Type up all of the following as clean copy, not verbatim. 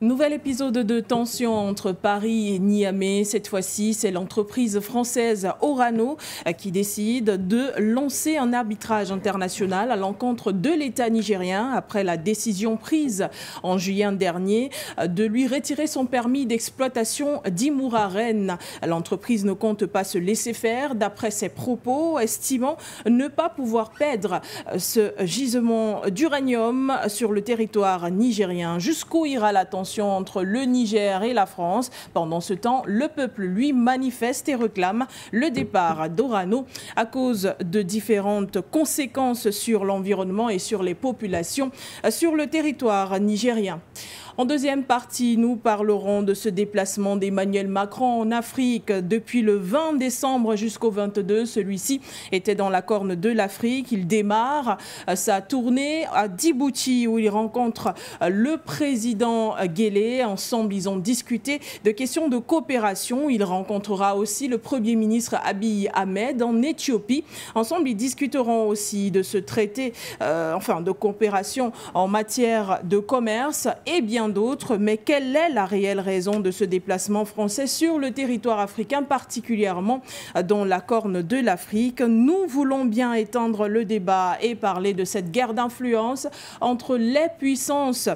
Nouvel épisode de tension entre Paris et Niamey. Cette fois-ci, c'est l'entreprise française Orano qui décide de lancer un arbitrage international à l'encontre de l'État nigérien après la décision prise en juillet dernier de lui retirer son permis d'exploitation d'Imouraren. L'entreprise ne compte pas se laisser faire d'après ses propos, estimant ne pas pouvoir perdre ce gisement d'uranium sur le territoire nigérien. Jusqu'où ira la tension entre le Niger et la France? Pendant ce temps, le peuple, lui, manifeste et réclame le départ d'Orano à cause de différentes conséquences sur l'environnement et sur les populations sur le territoire nigérien. En deuxième partie, nous parlerons de ce déplacement d'Emmanuel Macron en Afrique depuis le 20 décembre jusqu'au 22. Celui-ci était dans la Corne de l'Afrique. Il démarre sa tournée à Djibouti où il rencontre le président Guelleh. Ensemble, ils ont discuté de questions de coopération. Il rencontrera aussi le Premier ministre Abiy Ahmed en Éthiopie. Ensemble, ils discuteront aussi de ce traité de coopération en matière de commerce et bien d'autres. Mais quelle est la réelle raison de ce déplacement français sur le territoire africain, particulièrement dans la Corne de l'Afrique? Nous voulons bien étendre le débat et parler de cette guerre d'influence entre les puissances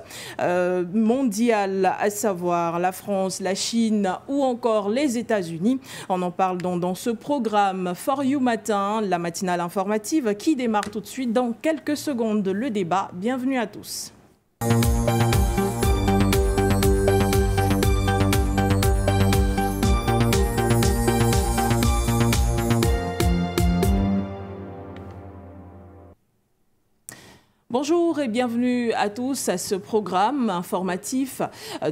mondiales, à savoir la France, la Chine ou encore les États-Unis. On en parle donc dans ce programme For You Matin, la matinale informative qui démarre tout de suite dans quelques secondes. Le débat, bienvenue à tous. Bonjour et bienvenue à tous à ce programme informatif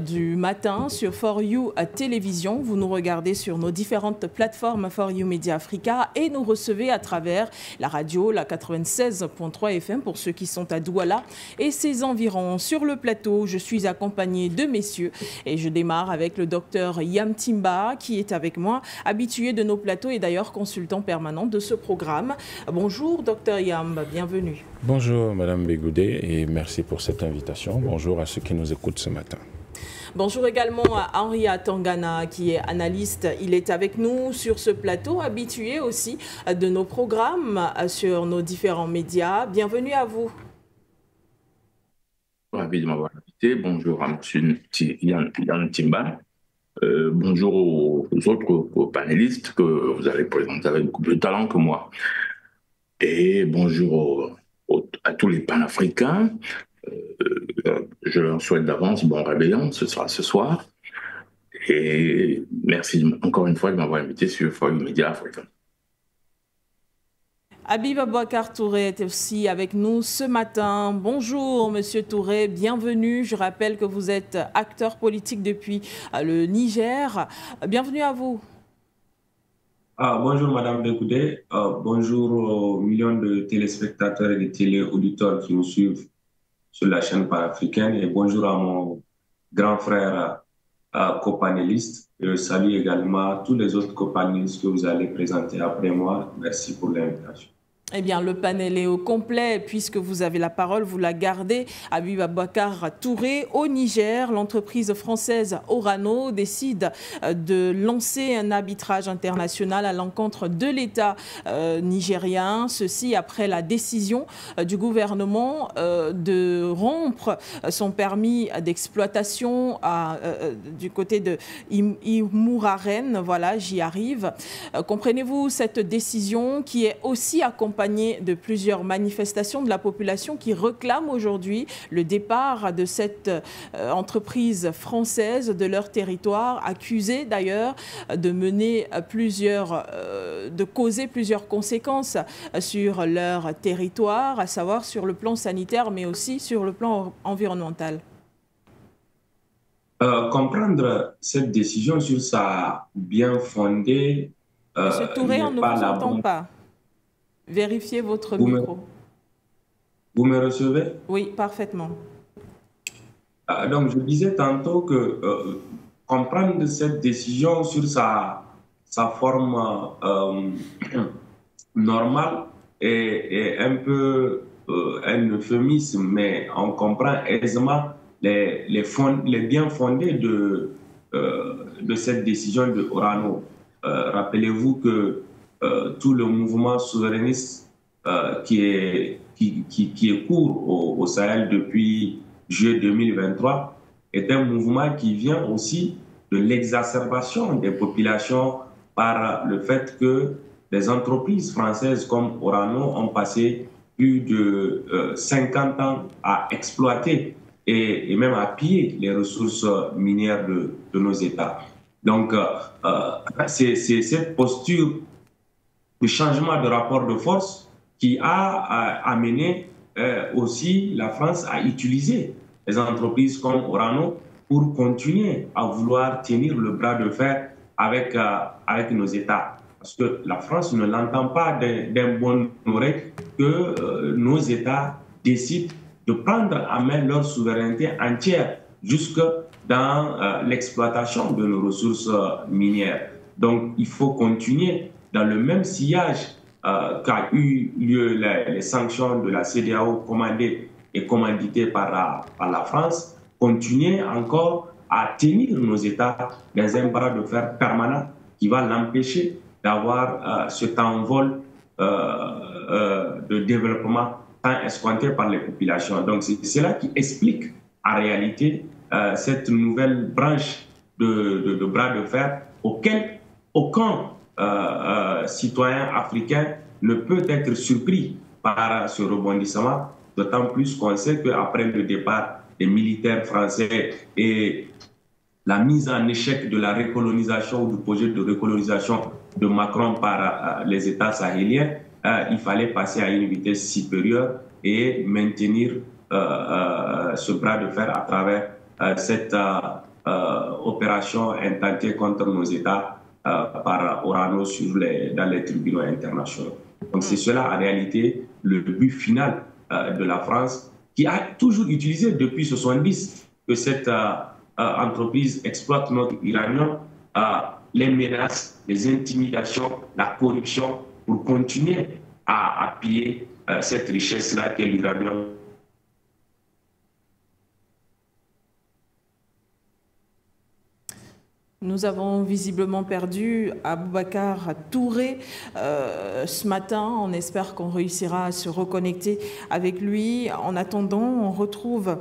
du matin sur For You Télévision. Vous nous regardez sur nos différentes plateformes For You Media Africa et nous recevez à travers la radio, la 96.3 FM pour ceux qui sont à Douala et ses environs. Sur le plateau, je suis accompagnée de messieurs et je démarre avec le docteur Yam Timba qui est avec moi, habitué de nos plateaux et d'ailleurs consultant permanent de ce programme. Bonjour docteur Yam, bienvenue. Bonjour Madame Bégoudé et merci pour cette invitation. Bonjour à ceux qui nous écoutent ce matin. Bonjour également à Henri Tangana qui est analyste. Il est avec nous sur ce plateau, habitué aussi de nos programmes sur nos différents médias. Bienvenue à vous. Ravi de m'avoir invité. Bonjour à M. Yam Timba. Bonjour aux autres panélistes que vous allez présenter avec beaucoup de talent que moi. Et bonjour à tous les panafricains. Je leur souhaite d'avance bon réveillon, ce sera ce soir. Et merci encore une fois de m'avoir invité sur For You Media Africa. Habib Abouakar Touré est aussi avec nous ce matin. Bonjour Monsieur Touré, bienvenue. Je rappelle que vous êtes acteur politique depuis le Niger. Bienvenue à vous. Bonjour Madame Bégoudé, bonjour aux millions de téléspectateurs et de téléauditeurs qui nous suivent sur la chaîne panafricaine et bonjour à mon grand frère copanéliste. Je salue également tous les autres copanélistes que vous allez présenter après moi. Merci pour l'invitation. Eh bien, le panel est au complet. Puisque vous avez la parole, vous la gardez. Habib Abouakar Touré, au Niger, l'entreprise française Orano décide de lancer un arbitrage international à l'encontre de l'État nigérien. Ceci après la décision du gouvernement de rompre son permis d'exploitation du côté de Imouraren. Voilà, j'y arrive. Comprenez-vous cette décision qui est aussi accompagnée de plusieurs manifestations de la population qui réclament aujourd'hui le départ de cette entreprise française de leur territoire, accusée d'ailleurs de mener de causer plusieurs conséquences sur leur territoire, à savoir sur le plan sanitaire mais aussi sur le plan environnemental. Comprendre cette décision sur sa bien fondée. Monsieur Touré, on ne vous entend pas. Vérifiez votre micro. Vous me recevez? Oui, parfaitement. Donc, je disais tantôt que comprendre cette décision sur sa forme normale est un peu un euphémisme, mais on comprend aisément les biens fondés de cette décision de Orano. Rappelez-vous que tout le mouvement souverainiste qui est court au Sahel depuis juillet 2023 est un mouvement qui vient aussi de l'exacerbation des populations par le fait que des entreprises françaises comme Orano ont passé plus de 50 ans à exploiter et même à piller les ressources minières de nos États. Donc, c'est cette posture de changement de rapport de force qui a amené aussi la France à utiliser les entreprises comme Orano pour continuer à vouloir tenir le bras de fer avec nos États. Parce que la France ne l'entend pas d'un bon oreille que nos États décident de prendre en main leur souveraineté entière jusque dans l'exploitation de nos ressources minières. Donc, il faut continuer dans le même sillage qu'a eu lieu les sanctions de la CEDEAO commandées et commanditées par la France, continuer encore à tenir nos États dans un bras de fer permanent qui va l'empêcher d'avoir cet envol de développement tant escompté par les populations. Donc, c'est cela qui explique en réalité cette nouvelle branche de bras de fer auquel aucun citoyen africain ne peut être surpris par ce rebondissement, d'autant plus qu'on sait qu'après le départ des militaires français et la mise en échec de la recolonisation ou du projet de recolonisation de Macron par les États sahéliens, il fallait passer à une vitesse supérieure et maintenir ce bras de fer à travers cette opération intentée contre nos États par Orano dans les tribunaux internationaux. Donc c'est cela en réalité le but final de la France, qui a toujours utilisé depuis 1970 que cette entreprise exploite notre uranium, les menaces, les intimidations, la corruption, pour continuer à piller cette richesse-là qu'est l'uranium. Nous avons visiblement perdu Aboubacar Touré ce matin. On espère qu'on réussira à se reconnecter avec lui. En attendant, on retrouve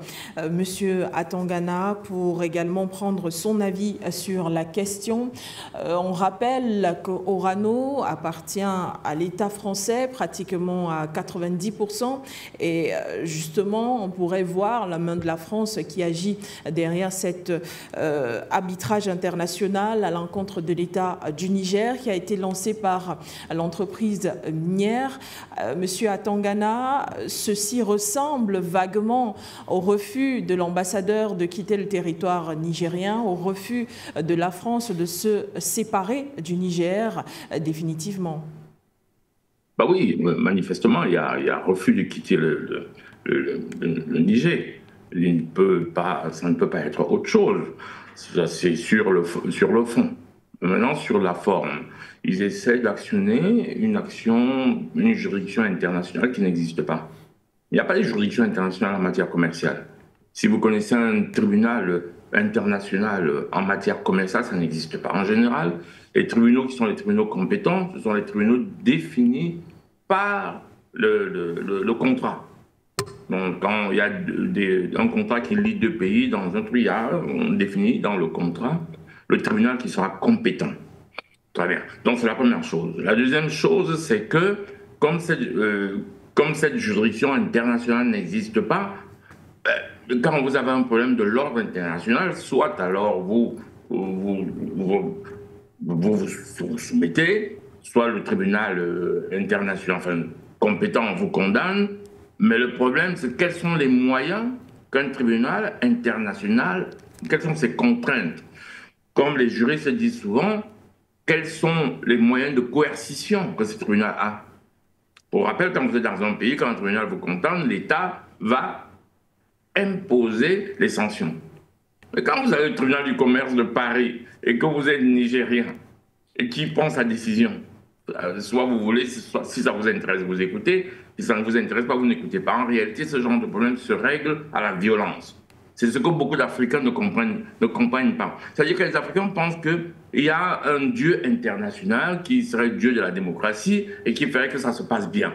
Monsieur Atangana pour également prendre son avis sur la question. On rappelle qu'Orano appartient à l'État français pratiquement à 90%. Et justement, on pourrait voir la main de la France qui agit derrière cet arbitrage international à l'encontre de l'État du Niger qui a été lancé par l'entreprise minière. Monsieur Atangana, ceci ressemble vaguement au refus de l'ambassadeur de quitter le territoire nigérien, au refus de la France de se séparer du Niger définitivement. Bah oui, manifestement, il y a refus de quitter le Niger. Ça ne peut pas être autre chose. C'est sur le fond. Maintenant, sur la forme, ils essaient d'actionner une juridiction internationale qui n'existe pas. Il n'y a pas de juridiction internationale en matière commerciale. Si vous connaissez un tribunal international en matière commerciale, ça n'existe pas. En général, les tribunaux qui sont les tribunaux compétents, ce sont les tribunaux définis par le contrat. Donc, quand il y a un contrat qui lie deux pays dans un truc, on définit dans le contrat le tribunal qui sera compétent. Très bien. Donc, c'est la première chose. La deuxième chose, c'est que, comme cette juridiction internationale n'existe pas, quand vous avez un problème de l'ordre international, soit alors vous soumettez, soit le tribunal international compétent vous condamne. Mais le problème, c'est quels sont les moyens qu'un tribunal international, quelles sont ses contraintes? Comme les juristes disent souvent, quels sont les moyens de coercition que ce tribunal a? Pour rappel, quand vous êtes dans un pays, quand un tribunal vous condamne, l'État va imposer les sanctions. Mais quand vous avez le tribunal du commerce de Paris et que vous êtes nigérien et qui prend sa décision, soit vous voulez, soit, si ça vous intéresse, vous écoutez, si ça ne vous intéresse pas, vous n'écoutez pas. En réalité, ce genre de problème se règle à la violence. C'est ce que beaucoup d'Africains ne comprennent pas. C'est-à-dire que les Africains pensent qu'il y a un Dieu international qui serait Dieu de la démocratie et qui ferait que ça se passe bien.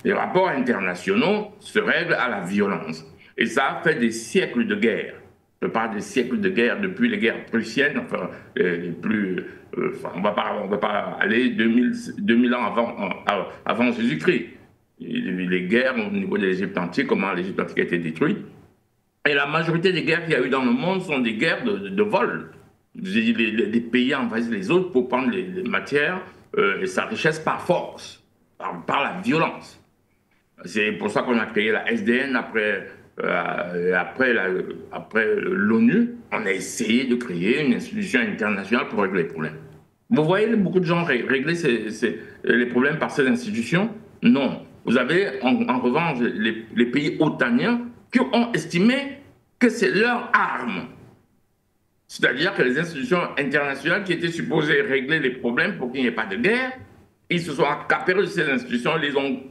Les rapports internationaux se règlent à la violence. Et ça a fait des siècles de guerre. Je parle des siècles de guerre depuis les guerres prussiennes, enfin, on ne va pas aller 2000 ans avant Jésus-Christ. Les guerres au niveau de l'Égypte entière, comment l'Égypte entière a été détruite. Et la majorité des guerres qu'il y a eu dans le monde sont des guerres de vol. Les pays envahissent les autres pour prendre les matières et sa richesse par force, par la violence. C'est pour ça qu'on a créé la SDN après l'ONU. On a essayé de créer une institution internationale pour régler les problèmes. Vous voyez beaucoup de gens régler les problèmes par ces institutions? Non. Vous avez en revanche les pays otaniens qui ont estimé que c'est leur arme. C'est-à-dire que les institutions internationales qui étaient supposées régler les problèmes pour qu'il n'y ait pas de guerre, ils se sont accaparés de ces institutions, ils les ont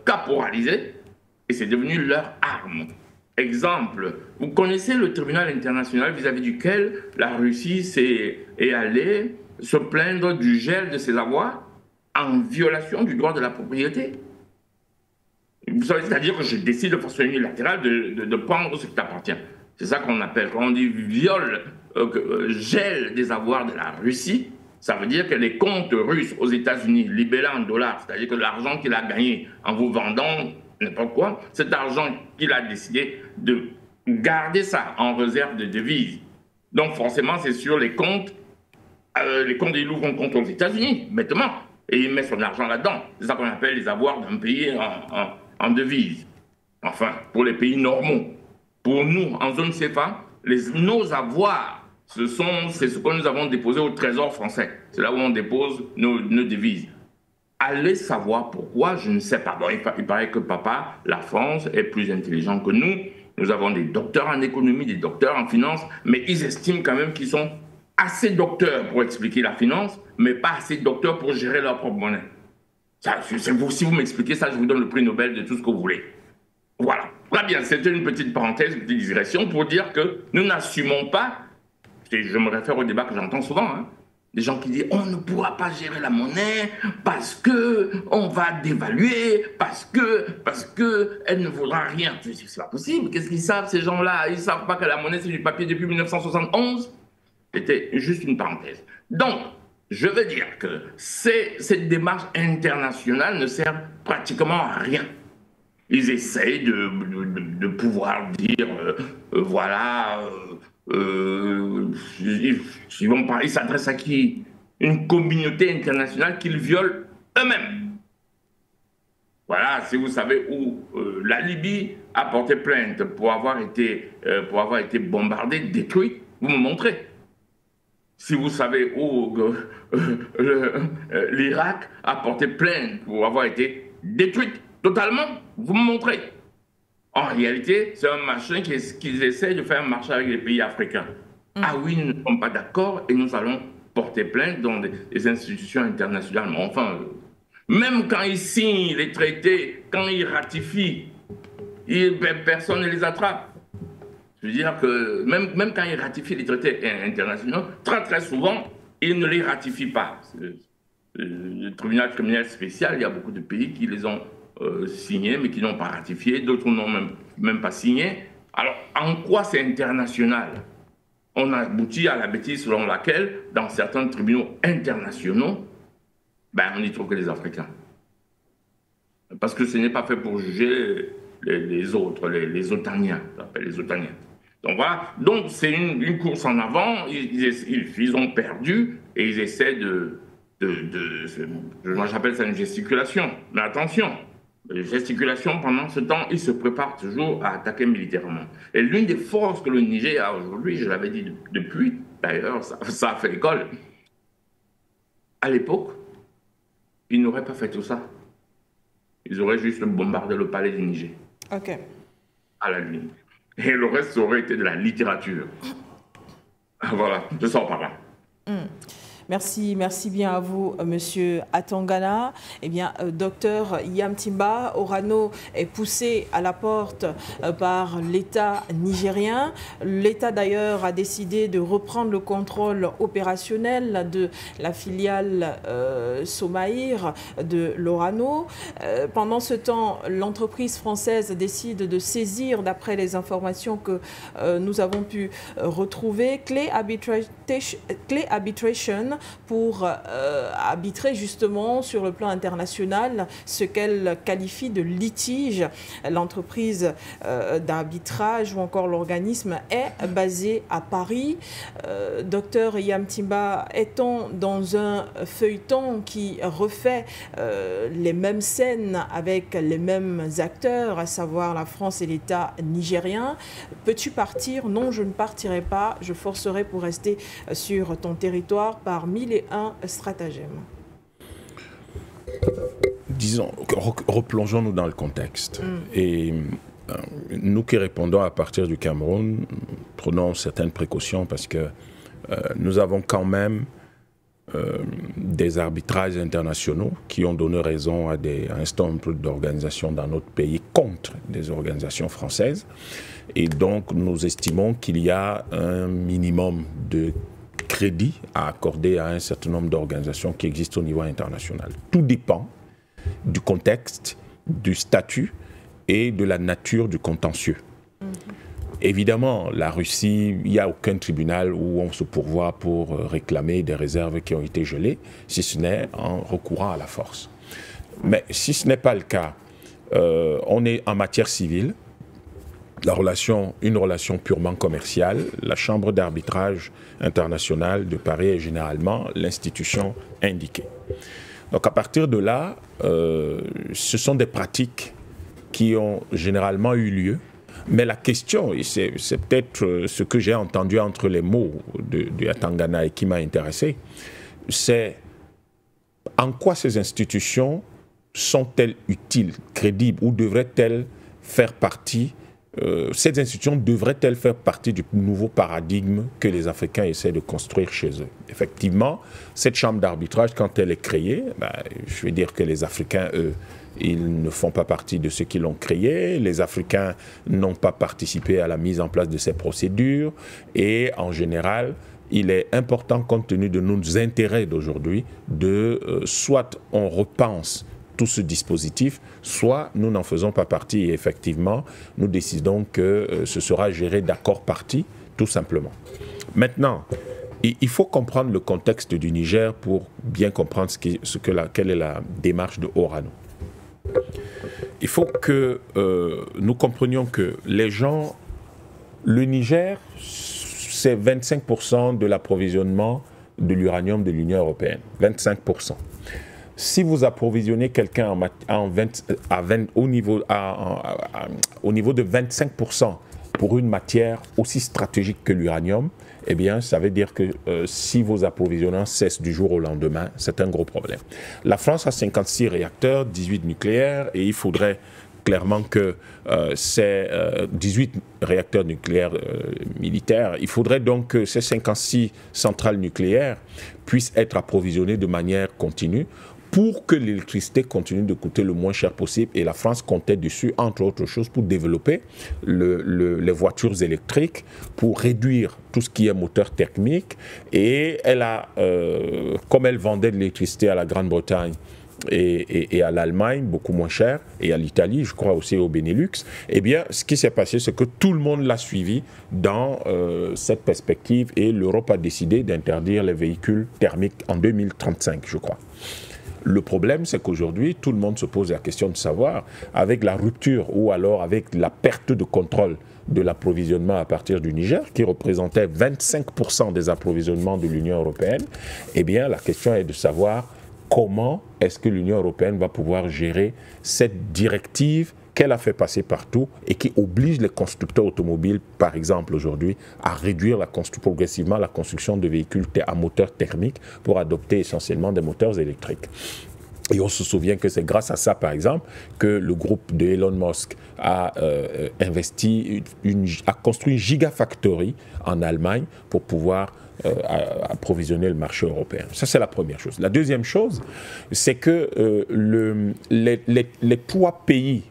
caporalisées et c'est devenu leur arme. Exemple, vous connaissez le tribunal international vis-à-vis duquel la Russie est allée se plaindre du gel de ses avoirs en violation du droit de la propriété. Vous savez, c'est-à-dire que je décide de façon unilatérale de prendre ce qui t'appartient. C'est ça qu'on appelle, quand on dit gel des avoirs de la Russie, ça veut dire que les comptes russes aux États-Unis libellés en dollars, c'est-à-dire que l'argent qu'il a gagné en vous vendant n'importe quoi, cet argent qu'il a décidé de garder ça en réserve de devises. Donc forcément, c'est sur les comptes il ouvre un compte aux États-Unis, bêtement, et il met son argent là-dedans. C'est ça qu'on appelle les avoirs d'un pays en devise. Enfin, pour les pays normaux. Pour nous, en zone CFA, nos avoirs, c'est ce que nous avons déposé au Trésor français. C'est là où on dépose nos devises. Allez savoir pourquoi, je ne sais pas. Bon, il paraît que papa, la France, est plus intelligent que nous. Nous avons des docteurs en économie, des docteurs en finance, mais ils estiment quand même qu'ils sont assez docteurs pour expliquer la finance, mais pas assez docteurs pour gérer leur propre monnaie. Ça, si vous m'expliquez ça, je vous donne le prix Nobel de tout ce que vous voulez. Voilà. Très bien, c'était une petite parenthèse, une petite digression pour dire que nous n'assumons pas, je me réfère au débat que j'entends souvent, hein, des gens qui disent on ne pourra pas gérer la monnaie parce que on va dévaluer, parce que elle ne vaudra rien. Je dis c'est pas possible. Qu'est-ce qu'ils savent ces gens-là? Ils savent pas que la monnaie c'est du papier depuis 1971. C'était juste une parenthèse. Donc, je veux dire que cette démarche internationale ne sert pratiquement à rien. Ils essayent de pouvoir dire, voilà, ils s'adressent à qui? Une communauté internationale qu'ils violent eux-mêmes. Voilà, si vous savez où la Libye a porté plainte pour avoir été bombardée, détruite, vous me montrez. Si vous savez où l'Irak a porté plainte pour avoir été détruite totalement, vous me montrez. En réalité, c'est un machin qu'ils essaient de faire marcher avec les pays africains. Ah oui, nous ne sommes pas d'accord et nous allons porter plainte dans des institutions internationales. Mais enfin, même quand ils signent les traités, quand ils ratifient, personne ne les attrape. Je veux dire que même quand ils ratifient les traités internationaux, très souvent, ils ne les ratifient pas. Le tribunal criminel spécial, il y a beaucoup de pays qui les ont signés, mais qui n'ont pas ratifié. D'autres n'ont même pas signé. Alors, en quoi c'est international? On aboutit à la bêtise selon laquelle, dans certains tribunaux internationaux, on n'y trouve que les Africains. Parce que ce n'est pas fait pour juger les autres, les otaniens, on appelle les otaniens. Donc voilà, donc c'est une course en avant, ils ont perdu et ils essaient moi j'appelle ça une gesticulation. Mais attention, gesticulation, pendant ce temps, ils se préparent toujours à attaquer militairement. Et l'une des forces que le Niger a aujourd'hui, je l'avais dit depuis, d'ailleurs, ça a fait école. À l'époque, ils n'auraient pas fait tout ça. Ils auraient juste bombardé le palais du Niger. Ok. À la ligne. Et le reste aurait été de la littérature. Voilà, je sors par là. Merci bien à vous, Monsieur Atangana. Eh bien, docteur Yamtimba, Orano est poussé à la porte par l'État nigérien. L'État d'ailleurs a décidé de reprendre le contrôle opérationnel de la filiale Somaïr de l'Orano. Pendant ce temps, l'entreprise française décide de saisir, d'après les informations que nous avons pu retrouver, Clay Arbitration pour arbitrer justement sur le plan international ce qu'elle qualifie de litige. L'entreprise d'arbitrage ou encore l'organisme est basé à Paris. Docteur Yamtimba, est-on dans un feuilleton qui refait les mêmes scènes avec les mêmes acteurs, à savoir la France et l'État nigérien? Peux-tu partir? Non, je ne partirai pas. Je forcerai pour rester sur ton territoire par 1001 stratagèmes. Disons, replongeons-nous dans le contexte. Et nous qui répondons à partir du Cameroun, prenons certaines précautions parce que nous avons quand même des arbitrages internationaux qui ont donné raison à un certain nombre d'organisations dans notre pays contre des organisations françaises. Et donc, nous estimons qu'il y a un minimum de crédit à accorder à un certain nombre d'organisations qui existent au niveau international. Tout dépend du contexte, du statut et de la nature du contentieux. Évidemment, la Russie, il n'y a aucun tribunal où on se pourvoit pour réclamer des réserves qui ont été gelées, si ce n'est en recourant à la force. Mais si ce n'est pas le cas, on est en matière civile, une relation purement commerciale. La Chambre d'arbitrage internationale de Paris est généralement l'institution indiquée. Donc à partir de là, ce sont des pratiques qui ont généralement eu lieu. Mais la question, et c'est peut-être ce que j'ai entendu entre les mots de Atangana et qui m'a intéressé, c'est en quoi ces institutions sont-elles utiles, crédibles, ou devraient-elles faire partie, ces institutions devraient-elles faire partie du nouveau paradigme que les Africains essaient de construire chez eux? Effectivement, cette chambre d'arbitrage, quand elle est créée, je vais dire que les Africains, eux, ils ne font pas partie de ceux qui l'ont créé. Les Africains n'ont pas participé à la mise en place de ces procédures. Et en général, il est important, compte tenu de nos intérêts d'aujourd'hui, soit on repense tout ce dispositif, soit nous n'en faisons pas partie. Et effectivement, nous décidons que ce sera géré d'accord partie, tout simplement. Maintenant, il faut comprendre le contexte du Niger pour bien comprendre quelle est la démarche de Orano. Il faut que nous comprenions que le Niger, c'est 25% de l'approvisionnement de l'uranium de l'Union européenne. 25%. Si vous approvisionnez quelqu'un au niveau de 25% pour une matière aussi stratégique que l'uranium, eh bien, ça veut dire que si vos approvisionnements cessent du jour au lendemain, c'est un gros problème. La France a 56 réacteurs, 18 nucléaires, et il faudrait clairement que ces 18 réacteurs nucléaires militaires, il faudrait donc que ces 56 centrales nucléaires puissent être approvisionnées de manière continue pour que l'électricité continue de coûter le moins cher possible. Et la France comptait dessus, entre autres choses, pour développer les voitures électriques, pour réduire tout ce qui est moteur thermique. Et elle a, comme elle vendait de l'électricité à la Grande-Bretagne et à l'Allemagne, beaucoup moins cher, et à l'Italie, je crois aussi au Benelux, eh bien, ce qui s'est passé, c'est que tout le monde l'a suivi dans cette perspective, et l'Europe a décidé d'interdire les véhicules thermiques en 2035, je crois. Le problème, c'est qu'aujourd'hui, tout le monde se pose la question de savoir, avec la rupture ou alors avec la perte de contrôle de l'approvisionnement à partir du Niger, qui représentait 25% des approvisionnements de l'Union européenne, eh bien, la question est de savoir comment est-ce que l'Union européenne va pouvoir gérer cette directive qu'elle a fait passer partout et qui oblige les constructeurs automobiles, par exemple aujourd'hui, à réduire progressivement la construction de véhicules à moteur thermique pour adopter essentiellement des moteurs électriques. Et on se souvient que c'est grâce à ça, par exemple, que le groupe de Elon Musk a construit une gigafactory en Allemagne pour pouvoir approvisionner le marché européen. Ça, c'est la première chose. La deuxième chose, c'est que les 3 pays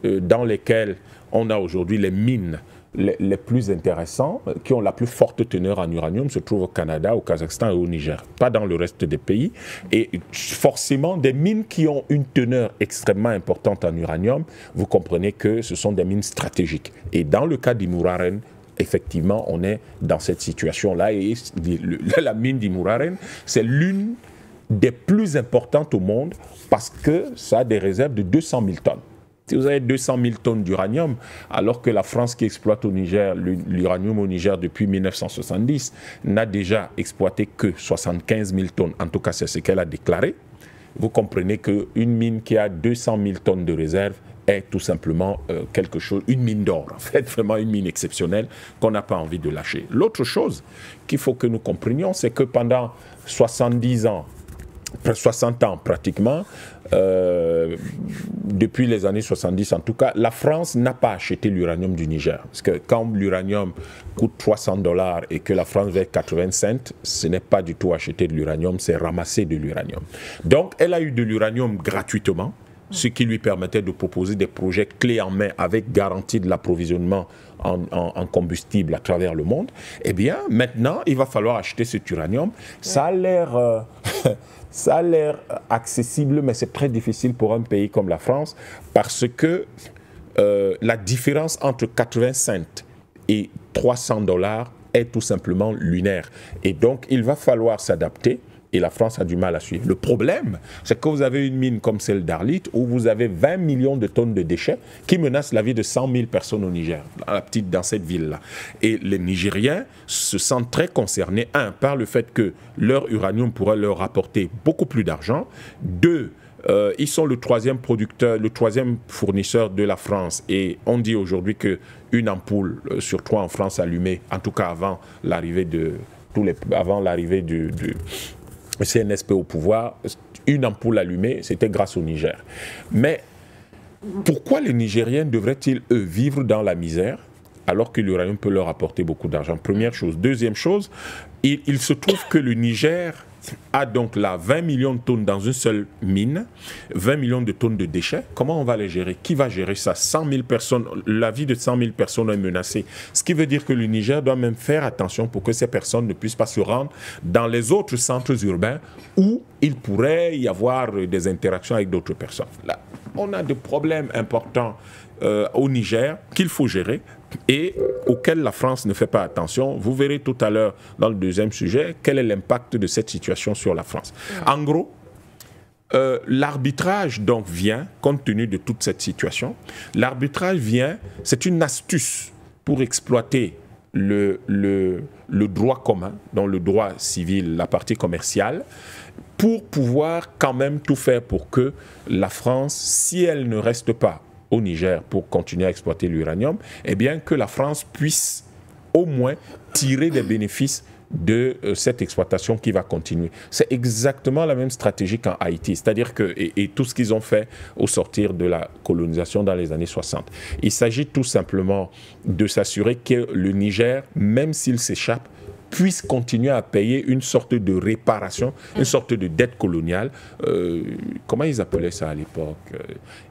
dans lesquels on a aujourd'hui les mines les plus intéressants, qui ont la plus forte teneur en uranium, se trouvent au Canada, au Kazakhstan et au Niger, pas dans le reste des pays. Et forcément, des mines qui ont une teneur extrêmement importante en uranium, vous comprenez que ce sont des mines stratégiques. Et dans le cas d'Imouraren, effectivement, on est dans cette situation-là. Et la mine d'Imouraren, c'est l'une des plus importantes au monde parce que ça a des réserves de 200 000 tonnes. Si vous avez 200 000 tonnes d'uranium, alors que la France qui exploite au Niger, l'uranium au Niger depuis 1970, n'a déjà exploité que 75 000 tonnes, en tout cas c'est ce qu'elle a déclaré, vous comprenez qu'une mine qui a 200 000 tonnes de réserve est tout simplement quelque chose, une mine d'or, en fait, vraiment une mine exceptionnelle qu'on n'a pas envie de lâcher. L'autre chose qu'il faut que nous comprenions, c'est que pendant 70 ans, 60 ans pratiquement, depuis les années 70 en tout cas, la France n'a pas acheté l'uranium du Niger. Parce que quand l'uranium coûte $300 et que la France veut 80 cents, ce n'est pas du tout acheter de l'uranium, c'est ramasser de l'uranium. Donc elle a eu de l'uranium gratuitement, ce qui lui permettait de proposer des projets clés en main avec garantie de l'approvisionnement en combustible à travers le monde. Eh bien, maintenant, il va falloir acheter cet uranium. Ça a l'air... Ça a l'air accessible, mais c'est très difficile pour un pays comme la France parce que la différence entre 80 cents et $300 est tout simplement lunaire. Et donc, il va falloir s'adapter. Et la France a du mal à suivre. Le problème, c'est que vous avez une mine comme celle d'Arlit où vous avez 20 millions de tonnes de déchets qui menacent la vie de 100 000 personnes au Niger, dans cette ville-là. Et les Nigériens se sentent très concernés, par le fait que leur uranium pourrait leur rapporter beaucoup plus d'argent. 2, ils sont le 3e producteur, le 3e fournisseur de la France. Et on dit aujourd'hui qu'une ampoule sur 3 en France allumée, en tout cas avant l'arrivée du CNSP au pouvoir, une ampoule allumée, c'était grâce au Niger. Mais pourquoi les Nigériens devraient-ils, eux, vivre dans la misère alors que l'uranium peut leur apporter beaucoup d'argent? Première chose. Deuxième chose, il se trouve que le Niger a donc là 20 millions de tonnes dans une seule mine, 20 millions de tonnes de déchets. Comment on va les gérer? Qui va gérer ça? 100 000 personnes, la vie de 100 000 personnes est menacée. Ce qui veut dire que le Niger doit même faire attention pour que ces personnes ne puissent pas se rendre dans les autres centres urbains où il pourrait y avoir des interactions avec d'autres personnes. Là, on a des problèmes importants au Niger qu'il faut gérer et auquel la France ne fait pas attention. Vous verrez tout à l'heure dans le deuxième sujet quel est l'impact de cette situation sur la France. En gros, l'arbitrage donc vient, compte tenu de toute cette situation, l'arbitrage vient, c'est une astuce pour exploiter le droit commun, dans le droit civil, la partie commerciale, pour pouvoir quand même tout faire pour que la France, si elle ne reste pas au Niger pour continuer à exploiter l'uranium, eh bien que la France puisse au moins tirer des bénéfices de cette exploitation qui va continuer. C'est exactement la même stratégie qu'en Haïti, c'est-à-dire que, et tout ce qu'ils ont fait au sortir de la colonisation dans les années 60. Il s'agit tout simplement de s'assurer que le Niger, même s'il s'échappe, puisse continuer à payer une sorte de réparation, une sorte de dette coloniale. Comment ils appelaient ça à l'époque?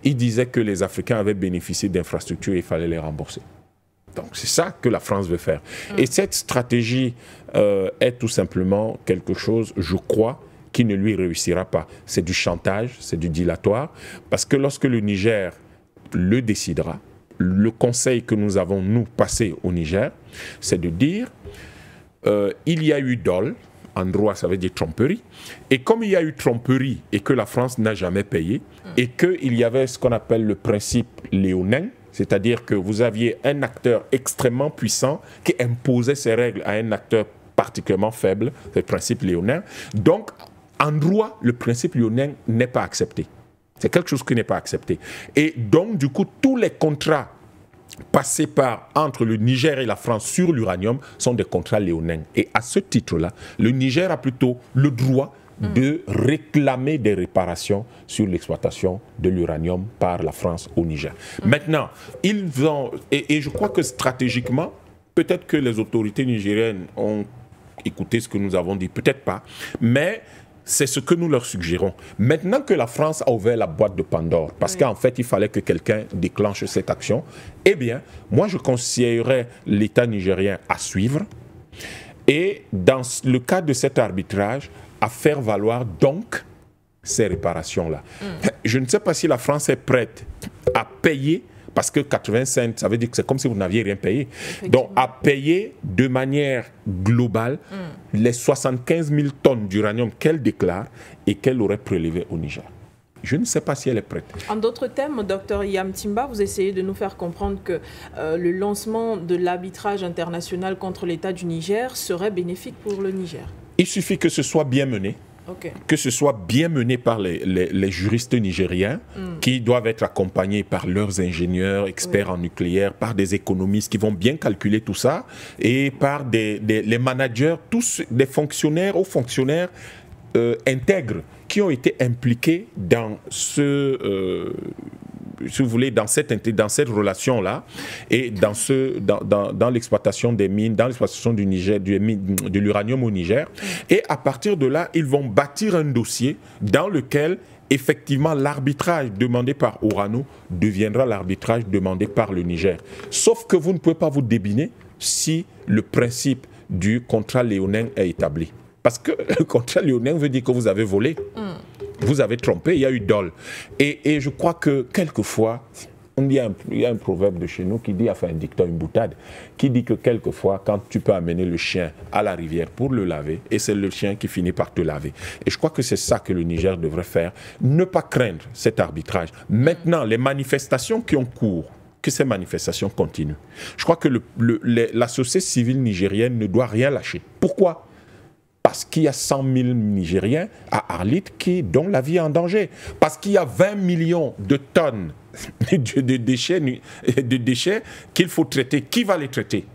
Ils disaient que les Africains avaient bénéficié d'infrastructures et il fallait les rembourser. Donc c'est ça que la France veut faire. Et cette stratégie est tout simplement quelque chose, je crois, qui ne lui réussira pas. C'est du chantage, c'est du dilatoire, parce que lorsque le Niger le décidera, le conseil que nous avons, nous, passé au Niger, c'est de dire il y a eu dol, en droit ça veut dire tromperie, et comme il y a eu tromperie et que la France n'a jamais payé, et qu'il y avait ce qu'on appelle le principe léonin, c'est-à-dire que vous aviez un acteur extrêmement puissant qui imposait ses règles à un acteur particulièrement faible, c'est le principe léonin. Donc, en droit, le principe léonin n'est pas accepté. C'est quelque chose qui n'est pas accepté. Et donc, du coup, tous les contrats passés entre le Niger et la France sur l'uranium sont des contrats léonins. Et à ce titre-là, le Niger a plutôt le droit de réclamer des réparations sur l'exploitation de l'uranium par la France au Niger. Maintenant, ils ont, et je crois que stratégiquement, peut-être que les autorités nigériennes ont écouter ce que nous avons dit, peut-être pas, mais c'est ce que nous leur suggérons. Maintenant que la France a ouvert la boîte de Pandore, parce qu'en fait, il fallait que quelqu'un déclenche cette action, eh bien, moi, je conseillerais l'État nigérien à suivre et, dans le cadre de cet arbitrage, à faire valoir donc ces réparations-là. Je ne sais pas si la France est prête à payer, parce que 85, ça veut dire que c'est comme si vous n'aviez rien payé. Donc, à payer de manière globale les 75 000 tonnes d'uranium qu'elle déclare et qu'elle aurait prélevé au Niger. Je ne sais pas si elle est prête. En d'autres termes, Dr Iyam Timba, vous essayez de nous faire comprendre que le lancement de l'arbitrage international contre l'État du Niger serait bénéfique pour le Niger. Il suffit que ce soit bien mené. Que ce soit bien mené par les juristes nigériens qui doivent être accompagnés par leurs ingénieurs, experts en nucléaire, par des économistes qui vont bien calculer tout ça et par les managers, tous des fonctionnaires ou fonctionnaires intègres qui ont été impliqués dans si vous voulez, dans cette relation-là et dans l'exploitation des mines, dans l'exploitation du Niger, de l'uranium au Niger. Et à partir de là, ils vont bâtir un dossier dans lequel, effectivement, l'arbitrage demandé par Orano deviendra l'arbitrage demandé par le Niger. Sauf que vous ne pouvez pas vous débiner si le principe du contrat léonin est établi. Parce que le contrat léonin veut dire que vous avez volé. Vous avez trompé, il y a eu dol. Et je crois que quelquefois, il y a un proverbe de chez nous qui dit, enfin un dicton, une boutade, qui dit que quelquefois, quand tu peux amener le chien à la rivière pour le laver, et c'est le chien qui finit par te laver. Et je crois que c'est ça que le Niger devrait faire, ne pas craindre cet arbitrage. Maintenant, les manifestations qui ont cours, que ces manifestations continuent. Je crois que la société civile nigérienne ne doit rien lâcher. Pourquoi ? Parce qu'il y a 100 000 Nigériens à Arlit dont la vie est en danger. Parce qu'il y a 20 millions de tonnes de déchets qu'il faut traiter. Qui va les traiter ?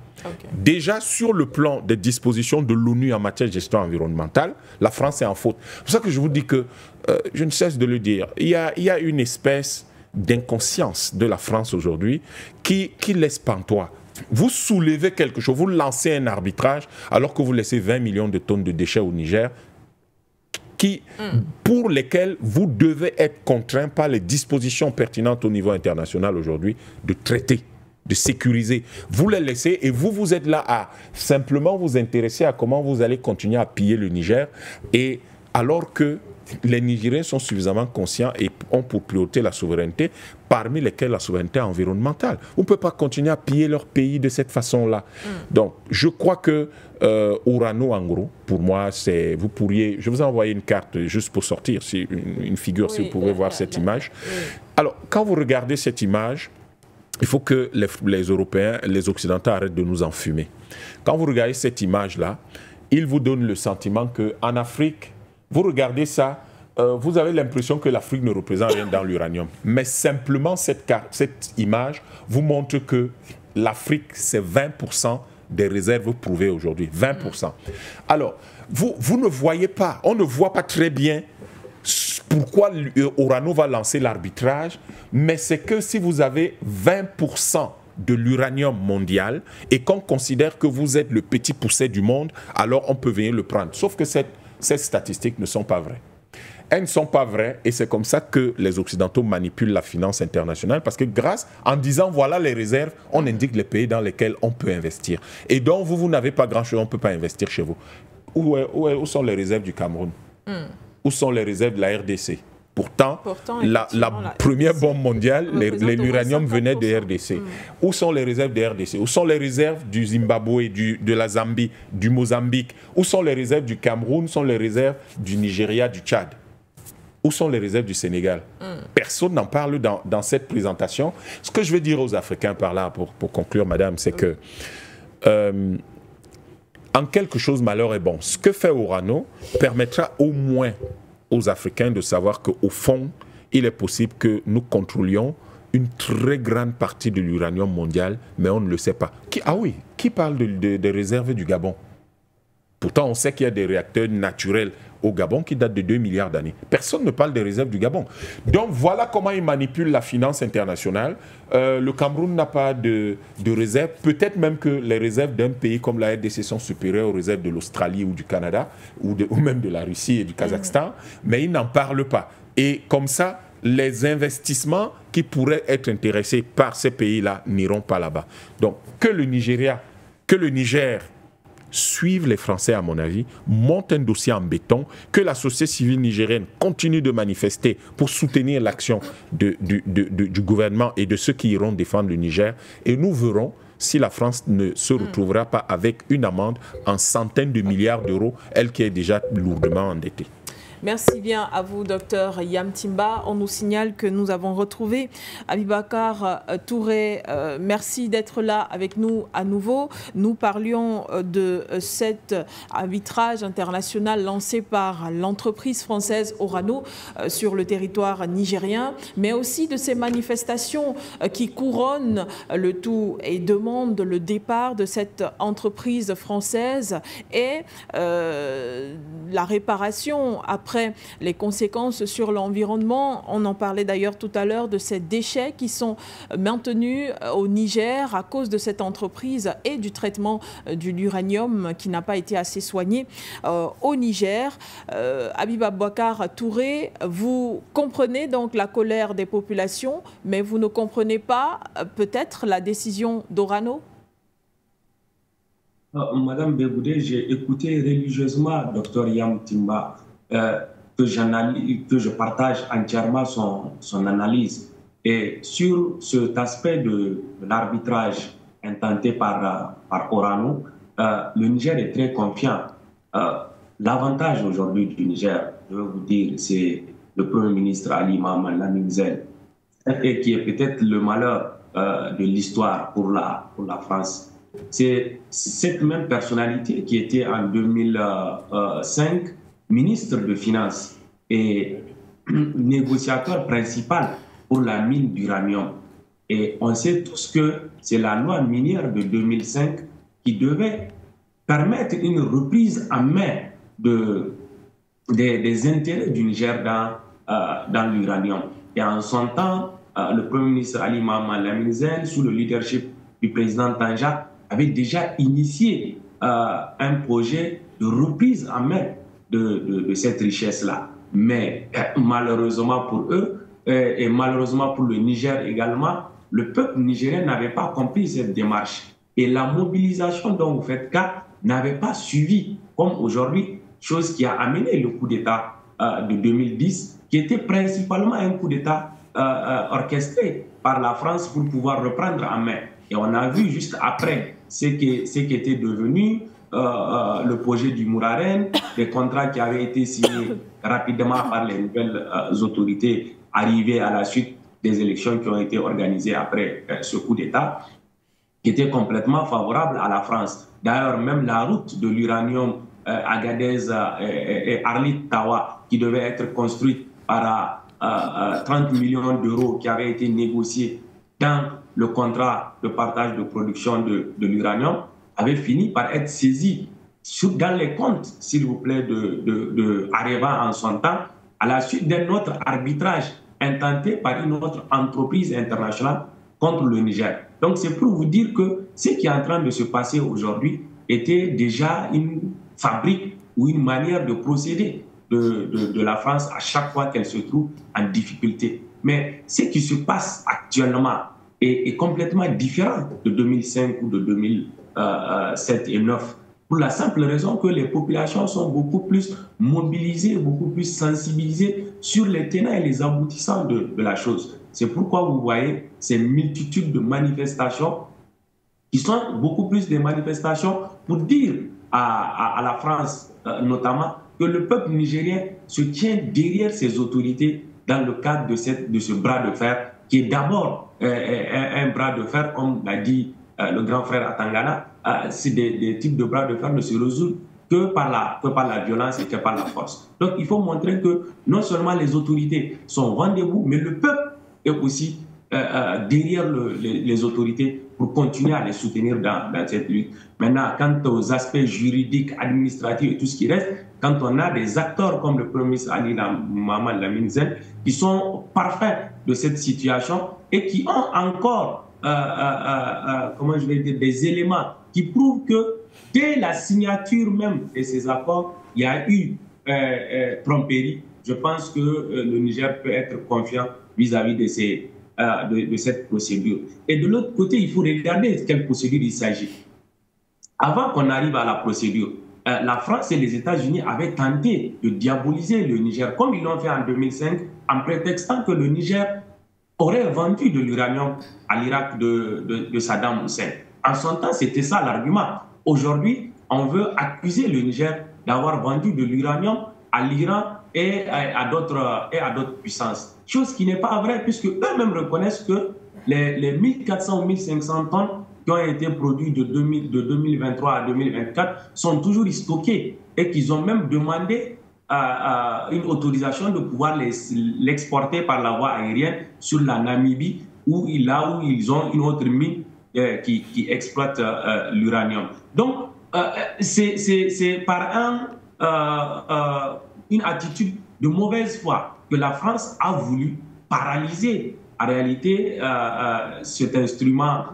Déjà, sur le plan des dispositions de l'ONU en matière de gestion environnementale, la France est en faute. C'est pour ça que je vous dis que, je ne cesse de le dire, il y a une espèce d'inconscience de la France aujourd'hui qui laisse pantois. Vous soulevez quelque chose, vous lancez un arbitrage alors que vous laissez 20 millions de tonnes de déchets au Niger pour lesquels vous devez être contraint par les dispositions pertinentes au niveau international aujourd'hui de traiter, de sécuriser. Vous les laissez et vous êtes là à simplement vous intéresser à comment vous allez continuer à piller le Niger, et alors que les Nigériens sont suffisamment conscients et ont pour priorité la souveraineté, parmi lesquels la souveraineté environnementale. On ne peut pas continuer à piller leur pays de cette façon-là. Donc, je crois que Orano, en gros, pour moi, c'est... Vous pourriez... Je vous ai envoyé une carte juste pour sortir, une figure, si vous pouvez voir cette image. Alors, quand vous regardez cette image, il faut que les Européens, les Occidentaux arrêtent de nous enfumer. Quand vous regardez cette image-là, il vous donne le sentiment qu'en Afrique, vous regardez ça, vous avez l'impression que l'Afrique ne représente rien dans l'uranium. Mais simplement, cette image vous montre que l'Afrique, c'est 20% des réserves prouvées aujourd'hui. 20%. Alors, vous ne voyez pas, on ne voit pas très bien pourquoi Orano va lancer l'arbitrage, mais c'est que si vous avez 20% de l'uranium mondial et qu'on considère que vous êtes le petit poucet du monde, alors on peut venir le prendre. Sauf que ces statistiques ne sont pas vraies. Elles ne sont pas vraies et c'est comme ça que les Occidentaux manipulent la finance internationale, parce que en disant voilà les réserves, on indique les pays dans lesquels on peut investir. Et donc vous n'avez pas grand-chose, on ne peut pas investir chez vous. Où sont les réserves du Cameroun? Où sont les réserves de la RDC? Pourtant la première bombe mondiale, l'uranium venait de RDC. Où sont les réserves de RDC? Où sont les réserves du Zimbabwe, de la Zambie, du Mozambique? Où sont les réserves du Cameroun? Où sont les réserves du Nigeria, du Tchad? Où sont les réserves du Sénégal? Personne n'en parle dans cette présentation. Ce que je veux dire aux Africains par là, pour conclure, madame, c'est que en quelque chose, malheur est bon. Ce que fait Orano permettra au moins aux Africains de savoir qu'au fond, il est possible que nous contrôlions une très grande partie de l'uranium mondial, mais on ne le sait pas. Qui parle des réserves du Gabon? Pourtant, on sait qu'il y a des réacteurs naturels au Gabon qui date de 2 milliards d'années. Personne ne parle des réserves du Gabon. Donc voilà comment ils manipulent la finance internationale. Le Cameroun n'a pas de réserves. Peut-être même que les réserves d'un pays comme la RDC sont supérieures aux réserves de l'Australie ou du Canada, ou même de la Russie et du Kazakhstan, mais ils n'en parlent pas. Et comme ça, les investissements qui pourraient être intéressés par ces pays-là n'iront pas là-bas. Donc que le Niger suivent les Français, à mon avis, montent un dossier en béton, que la société civile nigérienne continue de manifester pour soutenir l'action du gouvernement et de ceux qui iront défendre le Niger. Et nous verrons si la France ne se retrouvera pas avec une amende en centaines de milliards d'euros, elle qui est déjà lourdement endettée. Merci bien à vous, docteur Yam Timba. On nous signale que nous avons retrouvé Abibakar Touré. Merci d'être là avec nous à nouveau. Nous parlions de cet arbitrage international lancé par l'entreprise française Orano sur le territoire nigérien, mais aussi de ces manifestations qui couronnent le tout et demandent le départ de cette entreprise française et la réparation après les conséquences sur l'environnement. On en parlait d'ailleurs tout à l'heure de ces déchets qui sont maintenus au Niger à cause de cette entreprise et du traitement de l'uranium qui n'a pas été assez soigné au Niger. Abibakar Touré, vous comprenez donc la colère des populations, mais vous ne comprenez pas peut-être la décision d'Orano? Madame Begoudé, j'ai écouté religieusement Dr Yam Timba, que je partage entièrement son analyse. Et sur cet aspect de l'arbitrage intenté par Orano, le Niger est très confiant. L'avantage aujourd'hui du Niger, je veux vous dire, c'est le Premier ministre Ali Mohamed Lamine Zen, et qui est peut-être le malheur de l'histoire pour la France. C'est cette même personnalité qui était en 2005 ministre de Finances et négociateur principal pour la mine d'uranium. Et on sait tous que c'est la loi minière de 2005 qui devait permettre une reprise en main des intérêts du Niger dans l'uranium. Et en son temps, le Premier ministre Ali Mohamed Lamine Zen, sous le leadership du président Tanja, avait déjà initié un projet de reprise en main de cette richesse-là. Mais malheureusement pour eux, et malheureusement pour le Niger également, le peuple nigérien n'avait pas compris cette démarche. Et la mobilisation dont vous faites cas n'avait pas suivi, comme aujourd'hui, chose qui a amené le coup d'État de 2010, qui était principalement un coup d'État orchestré par la France pour pouvoir reprendre en main. Et on a vu juste après ce qui était devenu le projet du Mouraren, les contrats qui avaient été signés rapidement par les nouvelles autorités arrivées à la suite des élections qui ont été organisées après ce coup d'État, qui étaient complètement favorables à la France. D'ailleurs, même la route de l'uranium Agadez et Arlit-Tawa, qui devait être construite par 30 millions d'euros qui avait été négociée dans le contrat de partage de production de l'uranium, avait fini par être saisi dans les comptes, s'il vous plaît, de Areva en son temps, à la suite d'un autre arbitrage intenté par une autre entreprise internationale contre le Niger. Donc c'est pour vous dire que ce qui est en train de se passer aujourd'hui était déjà une fabrique ou une manière de procéder de la France à chaque fois qu'elle se trouve en difficulté. Mais ce qui se passe actuellement est complètement différent de 2005 ou de 2007 et 2009, pour la simple raison que les populations sont beaucoup plus mobilisées, beaucoup plus sensibilisées sur les tenants et les aboutissants de la chose. C'est pourquoi vous voyez ces multitudes de manifestations qui sont beaucoup plus des manifestations pour dire à la France notamment que le peuple nigérien se tient derrière ses autorités dans le cadre de ce bras de fer qui est d'abord un bras de fer, comme l'a dit le grand frère Atangana. C'est des types de bras de fer ne se résolvent que par la violence et que par la force. Donc il faut montrer que non seulement les autorités sont au rendez-vous, mais le peuple est aussi derrière les autorités pour continuer à les soutenir dans cette lutte. Maintenant, quant aux aspects juridiques, administratifs et tout ce qui reste, quand on a des acteurs comme le Premier ministre Ali Mohamed Lamine Zen qui sont parfaits de cette situation et qui ont encore comment je vais dire, des éléments qui prouvent que dès la signature même de ces accords, il y a eu tromperie. Je pense que le Niger peut être confiant vis-à-vis de cette procédure. Et de l'autre côté, il faut regarder de quelle procédure il s'agit. Avant qu'on arrive à la procédure, la France et les États-Unis avaient tenté de diaboliser le Niger, comme ils l'ont fait en 2005, en prétextant que le Niger aurait vendu de l'uranium à l'Irak de Saddam Hussein. En son temps, c'était ça l'argument. Aujourd'hui, on veut accuser le Niger d'avoir vendu de l'uranium à l'Iran et à d'autres puissances. Chose qui n'est pas vraie, puisque eux-mêmes reconnaissent que les 1400 ou 1500 tonnes qui ont été produites de 2023 à 2024 sont toujours stockées et qu'ils ont même demandé une autorisation de pouvoir l'exporter par la voie aérienne sur la Namibie, là où ils ont une autre mine qui exploite l'uranium. Donc, c'est par une attitude de mauvaise foi que la France a voulu paralyser en réalité cet instrument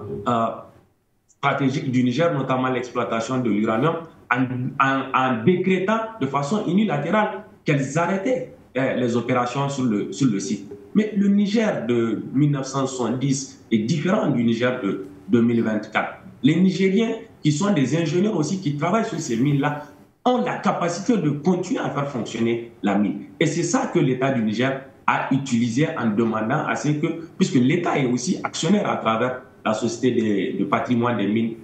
stratégique du Niger, notamment l'exploitation de l'uranium, en décrétant de façon unilatérale qu'elles arrêtaient les opérations sur le site. Mais le Niger de 1970 est différent du Niger de 2024. Les Nigériens, qui sont des ingénieurs aussi, qui travaillent sur ces mines-là, ont la capacité de continuer à faire fonctionner la mine. Et c'est ça que l'État du Niger a utilisé en demandant à ce que, puisque l'État est aussi actionnaire à travers la Société de patrimoine des mines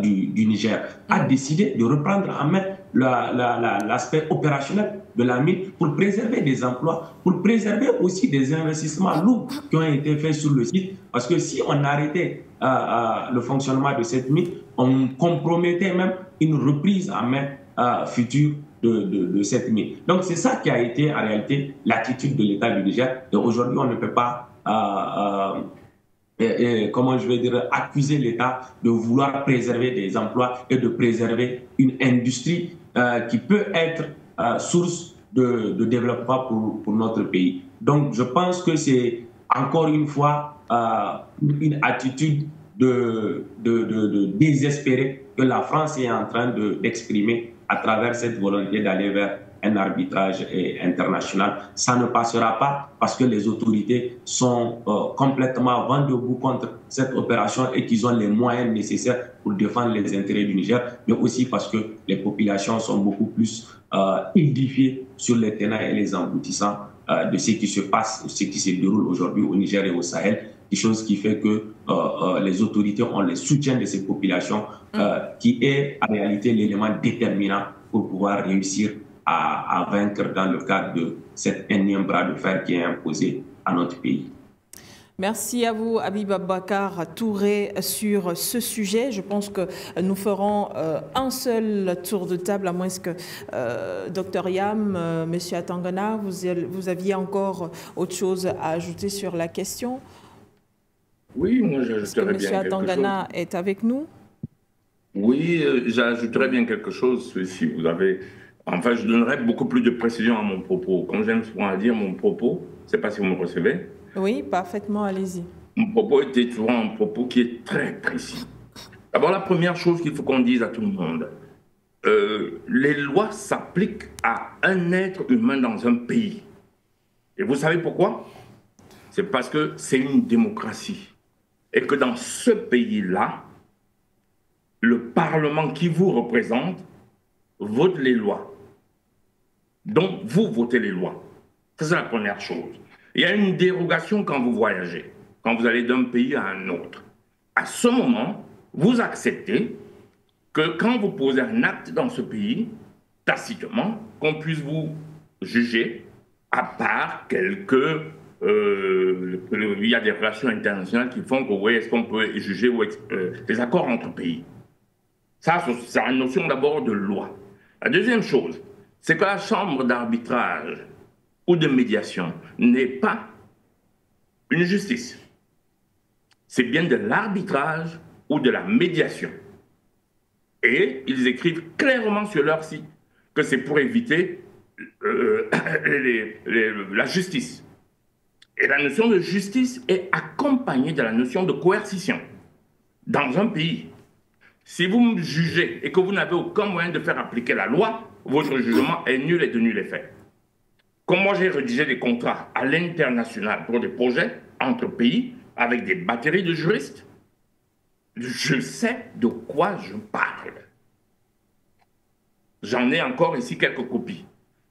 du Niger, a décidé de reprendre en main l'aspect opérationnel de la mine pour préserver des emplois, pour préserver aussi des investissements lourds qui ont été faits sur le site. Parce que si on arrêtait le fonctionnement de cette mine, on compromettait même une reprise en main future de cette mine. Donc c'est ça qui a été en réalité l'attitude de l'État du Niger. Et aujourd'hui, on ne peut pas comment je vais dire, accuser l'État de vouloir préserver des emplois et de préserver une industrie qui peut être source de développement pour notre pays. Donc je pense que c'est encore une fois une attitude de désespérer que la France est en train d'exprimer à travers cette volonté d'aller vers un arbitrage international. Ça ne passera pas parce que les autorités sont complètement vent debout contre cette opération et qu'ils ont les moyens nécessaires pour défendre les intérêts du Niger, mais aussi parce que les populations sont beaucoup plus édifiées sur les tenants et les aboutissants de ce qui se passe, ce qui se déroule aujourd'hui au Niger et au Sahel, quelque chose qui fait que les autorités ont le soutien de ces populations, qui est en réalité l'élément déterminant pour pouvoir réussir à vaincre dans le cadre de cet énième bras de fer qui est imposé à notre pays. Merci à vous, Habib Aboubacar Touré, sur ce sujet. Je pense que nous ferons un seul tour de table, à moins que Dr Yam, M. Atangana, vous aviez encore autre chose à ajouter sur la question. Oui, moi j'ajouterais bien quelque chose. M. Atangana est avec nous? Oui, j'ajouterais bien quelque chose si vous avez... Enfin, je donnerais beaucoup plus de précision à mon propos. Comme j'aime souvent dire, mon propos, je ne sais pas si vous me recevez. Oui, parfaitement, allez-y. Mon propos était souvent un propos qui est très précis. D'abord, la première chose qu'il faut qu'on dise à tout le monde, les lois s'appliquent à un être humain dans un pays. Et vous savez pourquoi? C'est parce que c'est une démocratie. Et que dans ce pays-là, le Parlement qui vous représente vote les lois. Donc, vous votez les lois. C'est la première chose. Il y a une dérogation quand vous voyagez, quand vous allez d'un pays à un autre. À ce moment, vous acceptez que quand vous posez un acte dans ce pays, tacitement, qu'on puisse vous juger, à part quelques... il y a des relations internationales qui font que, oui, est-ce qu'on peut juger les accords entre pays. Ça, c'est une notion d'abord de loi. La deuxième chose, c'est que la chambre d'arbitrage ou de médiation n'est pas une justice. c'est bien de l'arbitrage ou de la médiation. Et ils écrivent clairement sur leur site que c'est pour éviter la justice. Et la notion de justice est accompagnée de la notion de coercition. Dans un pays, si vous me jugez et que vous n'avez aucun moyen de faire appliquer la loi, votre jugement est nul et de nul effet. Comme moi, j'ai rédigé des contrats à l'international pour des projets entre pays avec des batteries de juristes, je sais de quoi je parle. J'en ai encore ici quelques copies.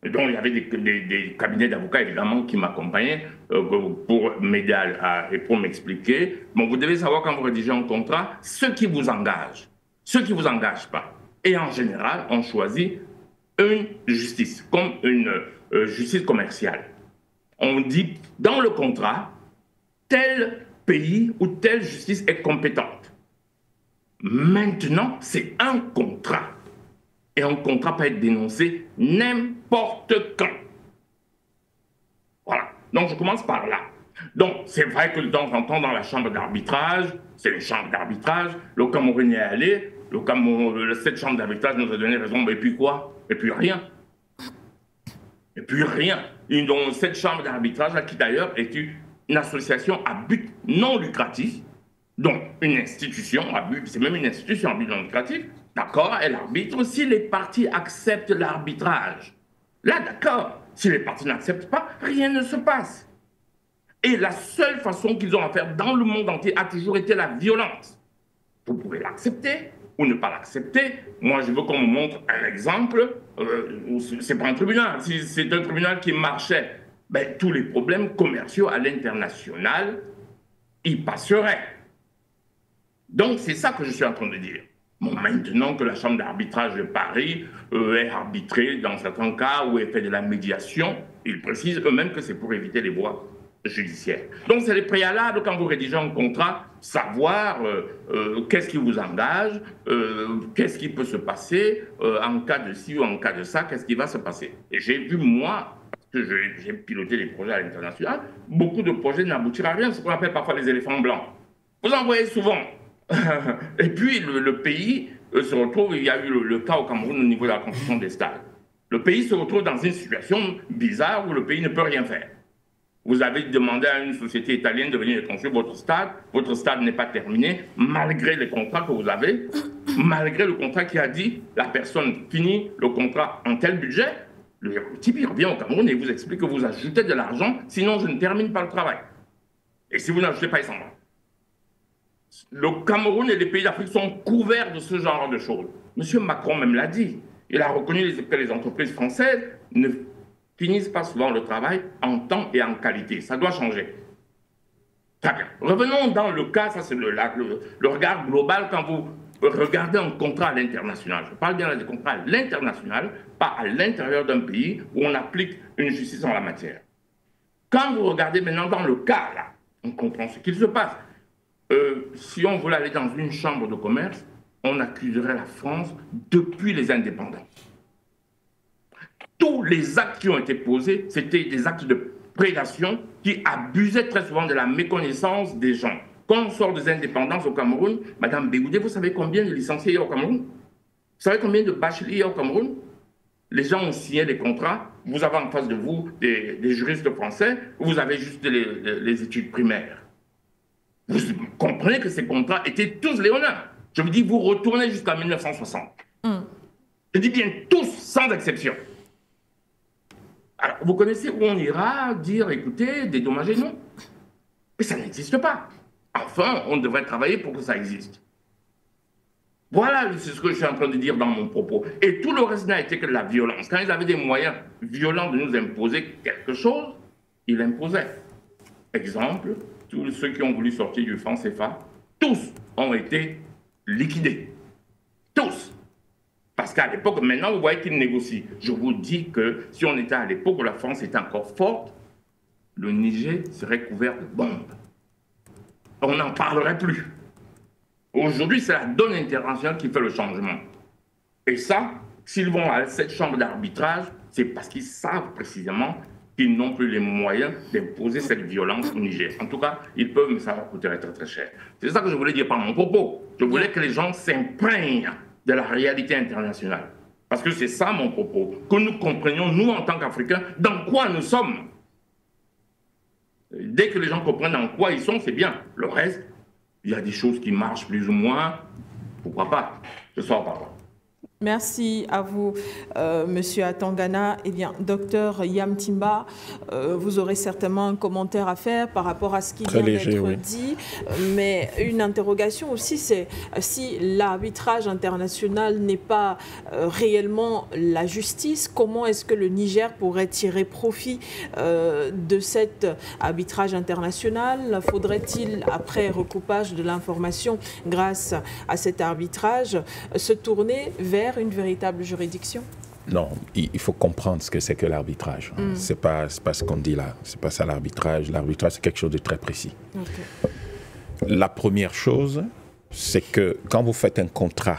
Et donc, il y avait des cabinets d'avocats, évidemment, qui m'accompagnaient pour m'aider et pour m'expliquer. Bon, vous devez savoir, quand vous rédigez un contrat, ce qui vous engage, ce qui ne vous engage pas. Et en général, on choisit une justice, comme une justice commerciale. On dit, dans le contrat, tel pays ou telle justice est compétente. Maintenant, c'est un contrat. Et un contrat peut être dénoncé n'importe quand. Voilà. Donc, je commence par là. Donc, c'est vrai que de temps en temps, dans la chambre d'arbitrage, c'est les chambres d'arbitrage, le Cameroun y est allé, cette chambre d'arbitrage nous a donné raison, mais puis quoi? Et puis rien. Et puis rien. Et donc, cette chambre d'arbitrage, qui d'ailleurs est une association à but non lucratif, donc une institution à but, c'est même une institution à but non lucratif, d'accord, elle arbitre si les parties acceptent l'arbitrage. Là, d'accord, si les parties n'acceptent pas, rien ne se passe. Et la seule façon qu'ils ont à faire dans le monde entier a toujours été la violence. Vous pouvez l'accepter ou ne pas l'accepter. Moi, je veux qu'on me montre un exemple. C'est pas un tribunal. Si c'est un tribunal qui marchait, ben, tous les problèmes commerciaux à l'international, ils passeraient. Donc, c'est ça que je suis en train de dire. Bon, maintenant que la Chambre d'arbitrage de Paris est arbitrée dans certains cas où elle fait de la médiation, ils précisent eux-mêmes que c'est pour éviter les voies judiciaires. Donc, c'est les préalables quand vous rédigez un contrat, savoir qu'est-ce qui vous engage, qu'est-ce qui peut se passer en cas de ci ou en cas de ça, qu'est-ce qui va se passer. Et j'ai vu, moi, parce que j'ai piloté des projets à l'international, beaucoup de projets n'aboutiront à rien, ce qu'on appelle parfois les éléphants blancs. Vous en voyez souvent. Et puis le pays se retrouve, il y a eu le cas au Cameroun au niveau de la construction des stades. Le pays se retrouve dans une situation bizarre où le pays ne peut rien faire. Vous avez demandé à une société italienne de venir construire votre stade n'est pas terminé, malgré les contrats que vous avez, malgré le contrat qui a dit la personne finit le contrat en tel budget, le type il revient au Cameroun et vous explique que vous ajoutez de l'argent, sinon je ne termine pas le travail. Et si vous n'ajoutez pas, il s'en va. Le Cameroun et les pays d'Afrique sont couverts de ce genre de choses. Monsieur Macron même l'a dit. Il a reconnu que les entreprises françaises ne finissent pas souvent le travail en temps et en qualité. Ça doit changer. Très bien. Revenons dans le cas, ça c'est le regard global quand vous regardez un contrat à l'international. Je parle bien des contrats à l'international, pas à l'intérieur d'un pays où on applique une justice en la matière. Quand vous regardez maintenant dans le cas, là, on comprend ce qu'il se passe. Si on voulait aller dans une chambre de commerce, on accuserait la France depuis les indépendances. Tous les actes qui ont été posés, c'était des actes de prédation qui abusaient très souvent de la méconnaissance des gens. Quand on sort des indépendances au Cameroun, Madame Bégoudé, vous savez combien de licenciés il y a au Cameroun? Vous savez combien de bacheliers il y a au Cameroun? Les gens ont signé des contrats, vous avez en face de vous des juristes français, vous avez juste les études primaires. Vous comprenez que ces contrats étaient tous léonins. Je vous dis, vous retournez jusqu'à 1960. Je dis bien tous, sans exception. Alors, vous connaissez où on ira dire, écoutez, dédommagez, non? Mais ça n'existe pas. Enfin, on devrait travailler pour que ça existe. Voilà, c'est ce que je suis en train de dire dans mon propos. Et tout le reste n'a été que de la violence. Quand ils avaient des moyens violents de nous imposer quelque chose, ils l'imposaient. Exemple, tous ceux qui ont voulu sortir du franc CFA, tous ont été liquidés. Tous. Parce qu'à l'époque, maintenant, vous voyez qu'ils négocient. Je vous dis que si on était à l'époque où la France était encore forte, le Niger serait couvert de bombes. On n'en parlerait plus. Aujourd'hui, c'est la donne internationale qui fait le changement. Et ça, s'ils vont à cette chambre d'arbitrage, c'est parce qu'ils savent précisément qu'ils n'ont plus les moyens d'imposer cette violence au Niger. En tout cas, ils peuvent, mais ça va coûter très très cher. C'est ça que je voulais dire par mon propos. Je voulais que les gens s'imprègnent de la réalité internationale. Parce que c'est ça mon propos. Que nous comprenions, nous en tant qu'Africains, dans quoi nous sommes. Dès que les gens comprennent dans quoi ils sont, c'est bien. Le reste, il y a des choses qui marchent plus ou moins. Pourquoi pas? Je sors par là. Merci à vous, Monsieur Atangana. Eh bien, Docteur Yamtimba, vous aurez certainement un commentaire à faire par rapport à ce qui vient d'être dit. Mais une interrogation aussi, c'est si l'arbitrage international n'est pas réellement la justice, comment est-ce que le Niger pourrait tirer profit de cet arbitrage international? Faudrait-il, après recoupage de l'information grâce à cet arbitrage, se tourner vers une véritable juridiction? Non, il faut comprendre ce que c'est que l'arbitrage. C'est pas ce qu'on dit là. C'est pas ça l'arbitrage. L'arbitrage, c'est quelque chose de très précis. Okay. La première chose, c'est que quand vous faites un contrat,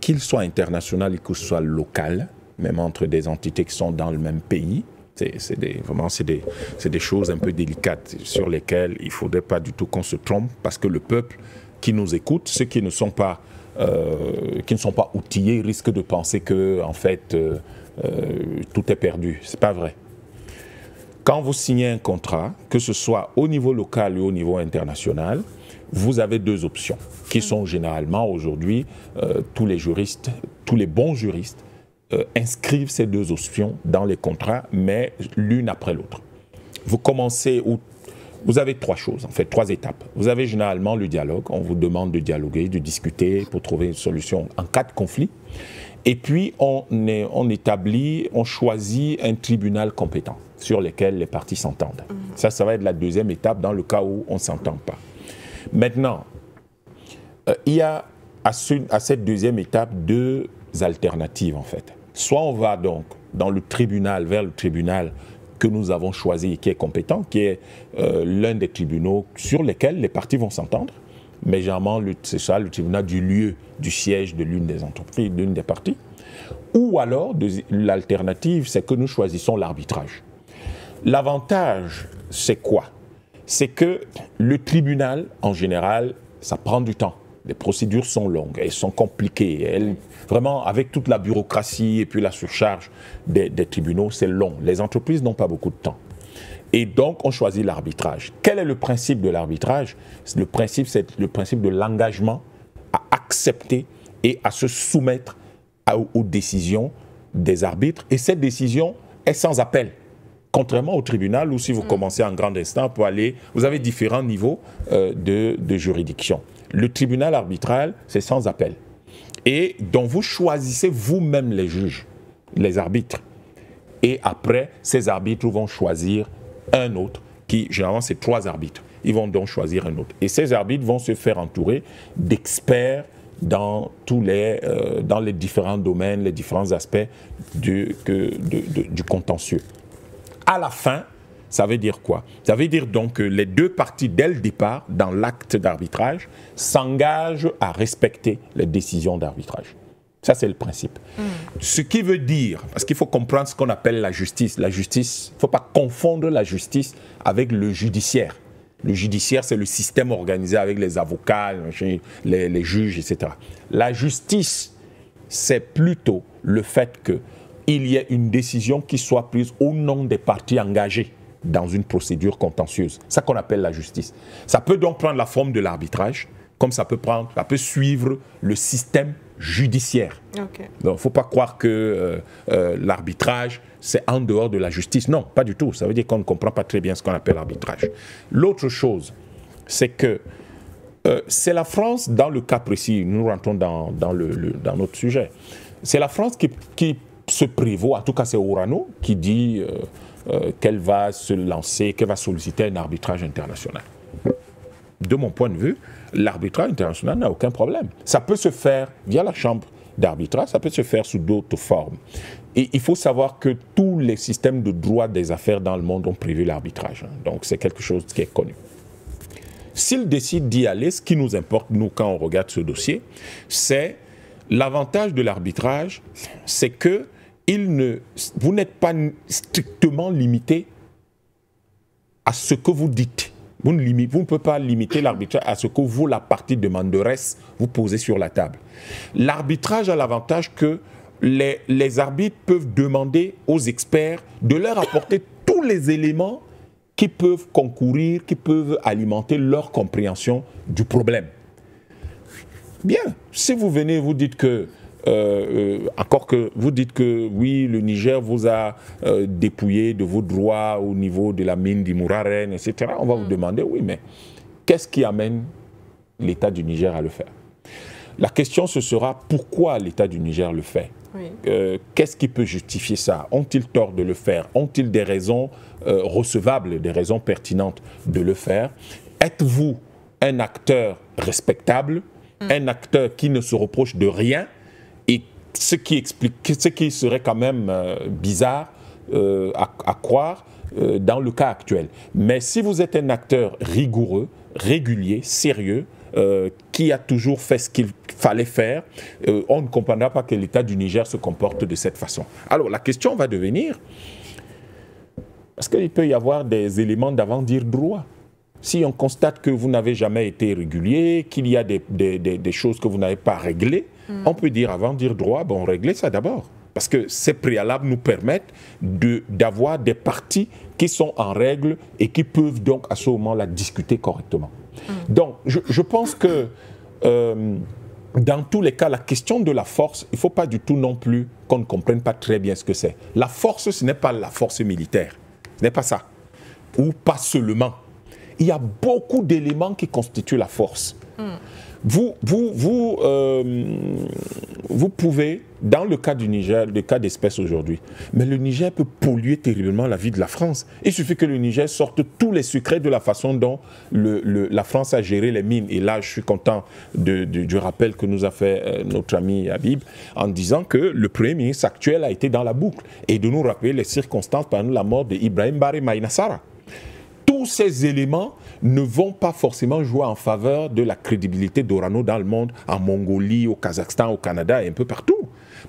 qu'il soit international ou qu'il soit local, même entre des entités qui sont dans le même pays, c'est des choses un peu délicates sur lesquelles il ne faudrait pas du tout qu'on se trompe, parce que le peuple qui nous écoute, ceux qui ne sont pas outillés, risquent de penser que en fait tout est perdu. C'est pas vrai. Quand vous signez un contrat, que ce soit au niveau local ou au niveau international, vous avez deux options qui sont généralement aujourd'hui tous les bons juristes inscrivent ces deux options dans les contrats, mais l'une après l'autre. Vous avez trois choses, en fait, trois étapes. Vous avez généralement le dialogue. On vous demande de dialoguer, de discuter pour trouver une solution en cas de conflit. Et puis, on choisit un tribunal compétent sur lequel les parties s'entendent. Ça va être la deuxième étape dans le cas où on ne s'entend pas. Maintenant, il y a à cette deuxième étape deux alternatives, en fait. Soit on va donc vers le tribunal que nous avons choisi et qui est compétent, qui est l'un des tribunaux sur lesquels les parties vont s'entendre. Mais généralement, c'est ça, le tribunal du lieu, du siège de l'une des entreprises, l'une des parties. Ou alors, l'alternative, c'est que nous choisissons l'arbitrage. L'avantage, c'est quoi? C'est que le tribunal, en général, ça prend du temps. Les procédures sont longues, elles sont compliquées. Vraiment, avec toute la bureaucratie et puis la surcharge des tribunaux, c'est long. Les entreprises n'ont pas beaucoup de temps. Et donc, on choisit l'arbitrage. Quel est le principe de l'arbitrage? Le principe, c'est le principe de l'engagement à accepter et à se soumettre aux décisions des arbitres. Et cette décision est sans appel. Contrairement au tribunal où si vous commencez en grande instance, vous avez différents niveaux de juridiction. Le tribunal arbitral, c'est sans appel. Et donc vous choisissez vous-même les juges, les arbitres. Et après, ces arbitres vont choisir un autre, qui généralement c'est 3 arbitres. Ils vont donc choisir un autre. Et ces arbitres vont se faire entourer d'experts dans les différents domaines, les différents aspects du contentieux. À la fin, ça veut dire quoi? Ça veut dire donc que les deux parties, dès le départ, dans l'acte d'arbitrage, s'engagent à respecter les décisions d'arbitrage. Ça, c'est le principe. Ce qui veut dire, parce qu'il faut comprendre ce qu'on appelle la justice. La justice, il ne faut pas confondre la justice avec le judiciaire. Le judiciaire, c'est le système organisé avec les avocats, les juges, etc. La justice, c'est plutôt le fait qu'il y ait une décision qui soit prise au nom des parties engagées dans une procédure contentieuse. C'est ça qu'on appelle la justice. Ça peut donc prendre la forme de l'arbitrage, comme ça peut suivre le système judiciaire. Okay. Donc, il ne faut pas croire que l'arbitrage, c'est en dehors de la justice. Non, pas du tout. Ça veut dire qu'on ne comprend pas très bien ce qu'on appelle l'arbitrage. L'autre chose, c'est que c'est la France, dans le cas précis, nous rentrons dans notre sujet, c'est la France qui se prévaut, en tout cas c'est Orano, qui dit qu'elle va se lancer, qu'elle va solliciter un arbitrage international. De mon point de vue, l'arbitrage international n'a aucun problème. Ça peut se faire via la chambre d'arbitrage, ça peut se faire sous d'autres formes. Et il faut savoir que tous les systèmes de droit des affaires dans le monde ont prévu l'arbitrage. Donc c'est quelque chose qui est connu. S'il décide d'y aller, ce qui nous importe, nous, quand on regarde ce dossier, c'est l'avantage de l'arbitrage, c'est que vous n'êtes pas strictement limité à ce que vous dites. Vous ne pouvez pas limiter l'arbitrage à ce que vous, la partie demanderesse, vous posez sur la table. L'arbitrage a l'avantage que les arbitres peuvent demander aux experts de leur apporter tous les éléments qui peuvent concourir, qui peuvent alimenter leur compréhension du problème. Bien, si vous venez, vous dites que encore que vous dites que oui, le Niger vous a dépouillé de vos droits au niveau de la mine d'Imouraren, etc. On va vous demander, oui, mais qu'est-ce qui amène l'État du Niger à le faire? La question, ce sera pourquoi l'État du Niger le fait? Oui. Qu'est-ce qui peut justifier ça? Ont-ils tort de le faire? Ont-ils des raisons recevables, des raisons pertinentes de le faire? Êtes-vous un acteur respectable, un acteur qui ne se reproche de rien? Et ce qui serait quand même bizarre à croire dans le cas actuel. Mais si vous êtes un acteur rigoureux, régulier, sérieux, qui a toujours fait ce qu'il fallait faire, on ne comprendra pas que l'État du Niger se comporte de cette façon. Alors la question va devenir, parce qu'il peut y avoir des éléments d'avant-dire droit. Si on constate que vous n'avez jamais été régulier, qu'il y a des choses que vous n'avez pas réglées, on peut dire avant dire droit, bon, réglez ça d'abord. Parce que ces préalables nous permettent d'avoir des parties qui sont en règle et qui peuvent donc à ce moment-là discuter correctement. Donc, je pense que dans tous les cas, la question de la force, il ne faut pas du tout non plus qu'on ne comprenne pas très bien ce que c'est. La force, ce n'est pas la force militaire. Ce n'est pas ça. Ou pas seulement. Il y a beaucoup d'éléments qui constituent la force. Vous pouvez, dans le cas du Niger, le cas d'espèce aujourd'hui, mais le Niger peut polluer terriblement la vie de la France. Il suffit que le Niger sorte tous les secrets de la façon dont la France a géré les mines. Et là, je suis content du rappel que nous a fait notre ami Habib en disant que le Premier ministre actuel a été dans la boucle et de nous rappeler les circonstances, par exemple la mort d'Ibrahim Baré Maïnassara. Tous ces éléments ne vont pas forcément jouer en faveur de la crédibilité d'Orano dans le monde, en Mongolie, au Kazakhstan, au Canada et un peu partout.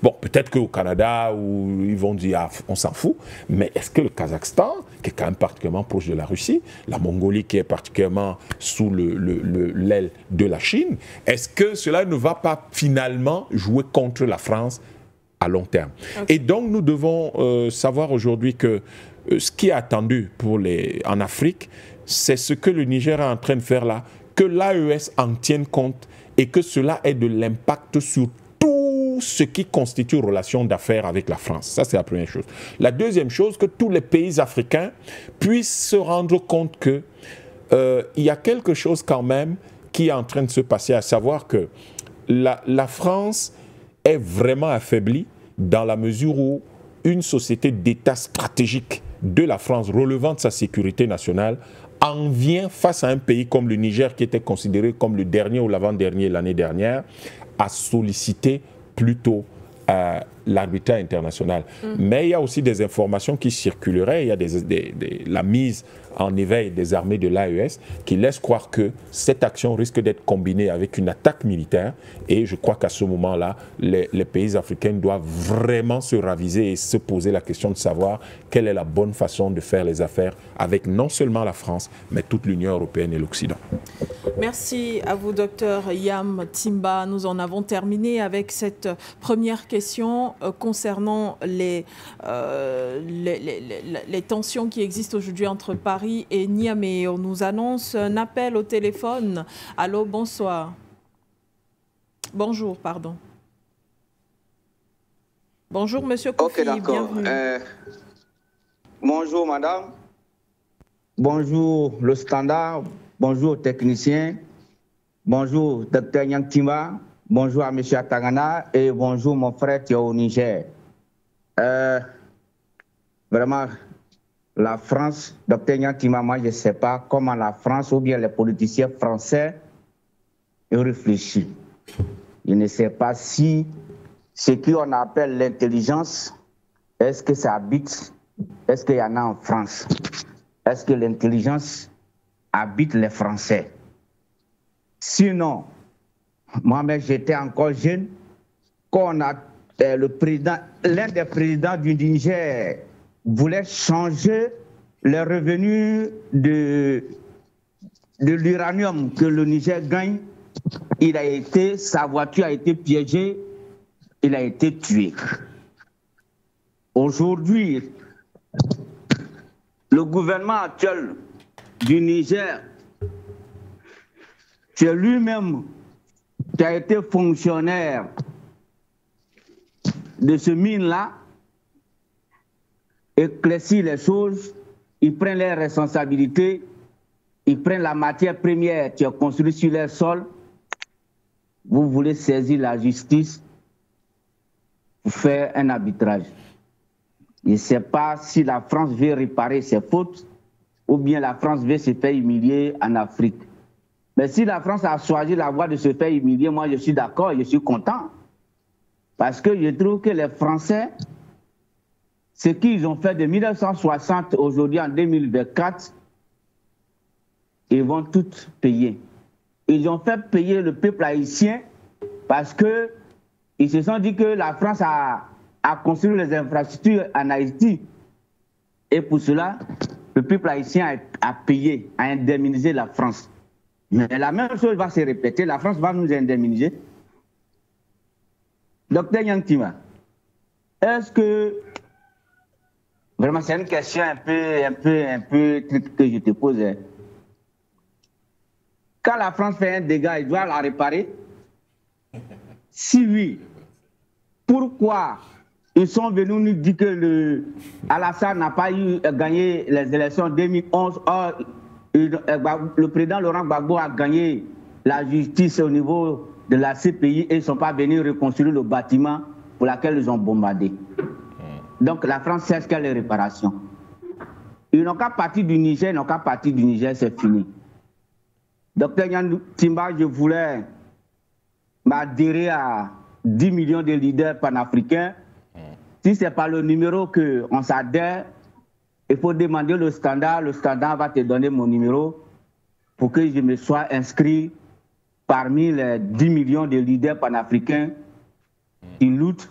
Bon, peut-être qu'au Canada, où ils vont dire ah, on s'en fout, mais est-ce que le Kazakhstan, qui est quand même particulièrement proche de la Russie, la Mongolie qui est particulièrement sous l'aile de la Chine, est-ce que cela ne va pas finalement jouer contre la France à long terme? Okay. Et donc nous devons savoir aujourd'hui que ce qui est attendu en Afrique, c'est ce que le Niger est en train de faire là, que l'AES en tienne compte et que cela ait de l'impact sur tout ce qui constitue relation d'affaires avec la France. Ça, c'est la première chose. La deuxième chose, que tous les pays africains puissent se rendre compte qu'il y a quelque chose quand même qui est en train de se passer, à savoir que la France est vraiment affaiblie dans la mesure où une société d'État stratégique de la France relevant de sa sécurité nationale en vient face à un pays comme le Niger qui était considéré comme le dernier ou l'avant-dernier l'année dernière à solliciter plutôt l'arbitrage international. Mais il y a aussi des informations qui circuleraient, il y a la mise en éveil des armées de l'AES qui laisse croire que cette action risque d'être combinée avec une attaque militaire et je crois qu'à ce moment-là, les pays africains doivent vraiment se raviser et se poser la question de savoir quelle est la bonne façon de faire les affaires avec non seulement la France, mais toute l'Union européenne et l'Occident. Merci à vous, docteur Yam Timba. Nous en avons terminé avec cette première question concernant les tensions qui existent aujourd'hui entre Paris et Niamey. On nous annonce un appel au téléphone. Allô, bonsoir. Bonjour, pardon. Bonjour, monsieur Koufi, bienvenue. Bonjour, madame. Bonjour, le standard. Bonjour, technicien. Bonjour, docteur Nyantima. Bonjour à monsieur Atangana et bonjour, mon frère qui est au Niger. Vraiment, la France, docteur Nyantima, moi, je ne sais pas comment la France ou bien les politiciens français réfléchissent. Je ne sais pas si ce qu'on appelle l'intelligence, est-ce que ça habite, est-ce qu'il y en a en France? Est-ce que l'intelligence habite les Français? Sinon, moi-même, j'étais encore jeune, quand on a l'un des présidents du Niger voulait changer les revenus de l'uranium que le Niger gagne. Sa voiture a été piégée, il a été tué. Aujourd'hui, le gouvernement actuel du Niger, c'est lui-même qui a été fonctionnaire de ce mine-là, éclaircit les choses, ils prennent leurs responsabilités, ils prennent la matière première qui est construite sur leur sol. Vous voulez saisir la justice pour faire un arbitrage. Je ne sais pas si la France veut réparer ses fautes ou bien la France veut se faire humilier en Afrique. Mais si la France a choisi la voie de se faire humilier, moi je suis d'accord, je suis content. Parce que je trouve que les Français, ce qu'ils ont fait de 1960 aujourd'hui en 2024, ils vont tout payer. Ils ont fait payer le peuple haïtien parce qu'ils se sont dit que la France a construit les infrastructures en Haïti. Et pour cela, le peuple haïtien a payé, a indemnisé la France. Mais la même chose va se répéter, la France va nous indemniser. Docteur Yantima, est-ce que, vraiment c'est une question un peu que je te pose. Quand la France fait un dégât, il doit la réparer? Si oui, pourquoi ils sont venus nous dire que Alassane n'a pas gagné les élections en 2011? Or, le président Laurent Gbagbo a gagné la justice au niveau de la CPI et ils ne sont pas venus reconstruire le bâtiment pour lequel ils ont bombardé. Donc la France sait ce qu'est les réparations. Ils n'ont qu'à partir du Niger, c'est fini. Docteur Yann Timba, je voulais m'adhérer à 10 millions de leaders panafricains. Si ce n'est pas le numéro qu'on s'adhère, il faut demander le standard va te donner mon numéro pour que je me sois inscrit parmi les 10 millions de leaders panafricains qui luttent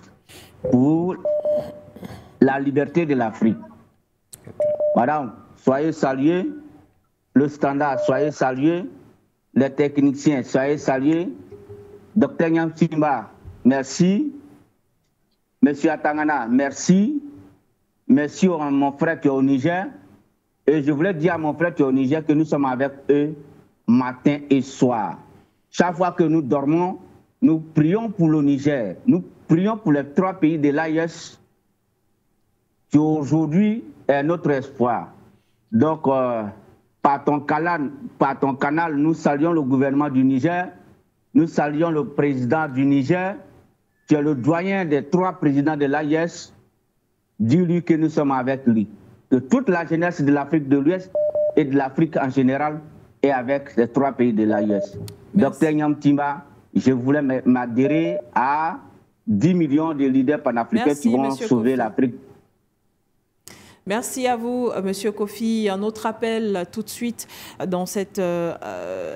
pour la liberté de l'Afrique. Madame, soyez salués, le standard, soyez salués, les techniciens, soyez salués. Docteur Nyamtimba, merci. Monsieur Atangana, merci. Merci à mon frère qui est au Niger. Et je voulais dire à mon frère qui est au Niger que nous sommes avec eux matin et soir. Chaque fois que nous dormons, nous prions pour le Niger. Nous prions pour les 3 pays de l'AES qui aujourd'hui est notre espoir. Donc, par ton canal, nous saluons le gouvernement du Niger. Nous saluons le président du Niger, qui est le doyen des 3 présidents de l'AES. Dis-lui que nous sommes avec lui. Que toute la jeunesse de l'Afrique de l'Ouest et de l'Afrique en général est avec les 3 pays de l'AES. Docteur Nyamtimba, je voulais m'adhérer à 10 millions de leaders panafricains qui vont sauver l'Afrique. Merci à vous, Monsieur Kofi. Un autre appel tout de suite dans cette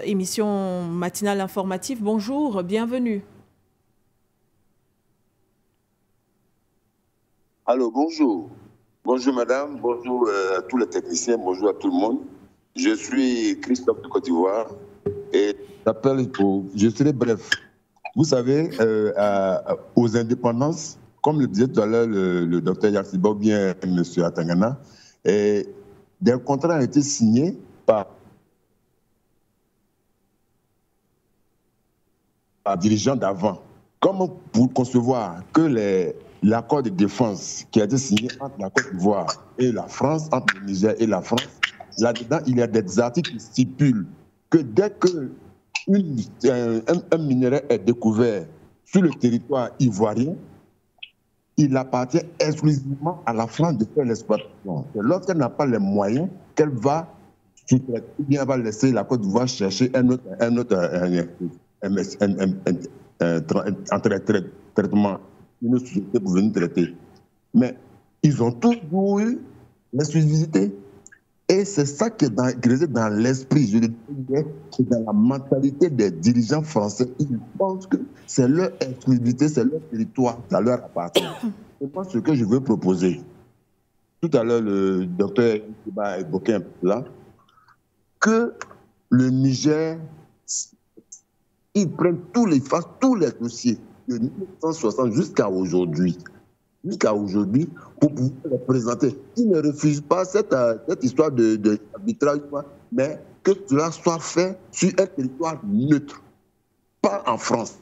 émission matinale informative. Bonjour, bienvenue. Allô, bonjour. Bonjour madame, bonjour à tous les techniciens, bonjour à tout le monde. Je suis Christophe de Côte d'Ivoire et je serai bref. Vous savez, aux indépendances, comme le disait tout à l'heure le docteur Yassiba ou bien M. Atangana, des contrats ont été signés par dirigeants d'avant. Comment pour concevoir que l'accord de défense qui a été signé entre la Côte d'Ivoire et la France, entre le Niger et la France, là-dedans, il y a des articles qui stipulent que dès que un minerai est découvert sur le territoire ivoirien, il appartient exclusivement à la France de faire l'exploitation. Lorsqu'elle n'a pas les moyens, qu'elle va sous-traiter, ou bien elle va laisser la Côte d'Ivoire chercher un traitement, une société pour venir traiter. Mais ils ont toujours eu l'exclusivité. Et c'est ça qui réside dans l'esprit, je le dis, dans la mentalité des dirigeants français. Ils pensent que c'est leur exclusivité, c'est leur territoire, ça leur appartient. C'est pas ce que je veux proposer. Tout à l'heure, le docteur a évoqué un peu là, que le Niger, ils prennent tous les dossiers de 1960 jusqu'à aujourd'hui, pour pouvoir les présenter. Ils ne refusent pas cette histoire d'arbitrage, mais que cela soit fait sur un territoire neutre, pas en France.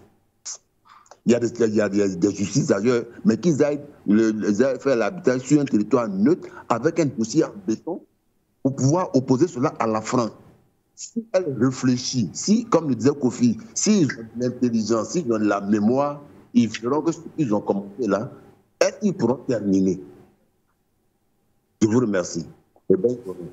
Il y a des justices ailleurs, mais qu'ils aillent faire l'arbitrage sur un territoire neutre avec un dossier en béton pour pouvoir opposer cela à la France. Si elle réfléchit, si, comme le disait Kofi, s'ils ont de l'intelligence, s'ils ont de la mémoire, ils verront que ce qu'ils ont commencé là, est-ce qu'ils pourront terminer? Je vous remercie. Et bonne journée.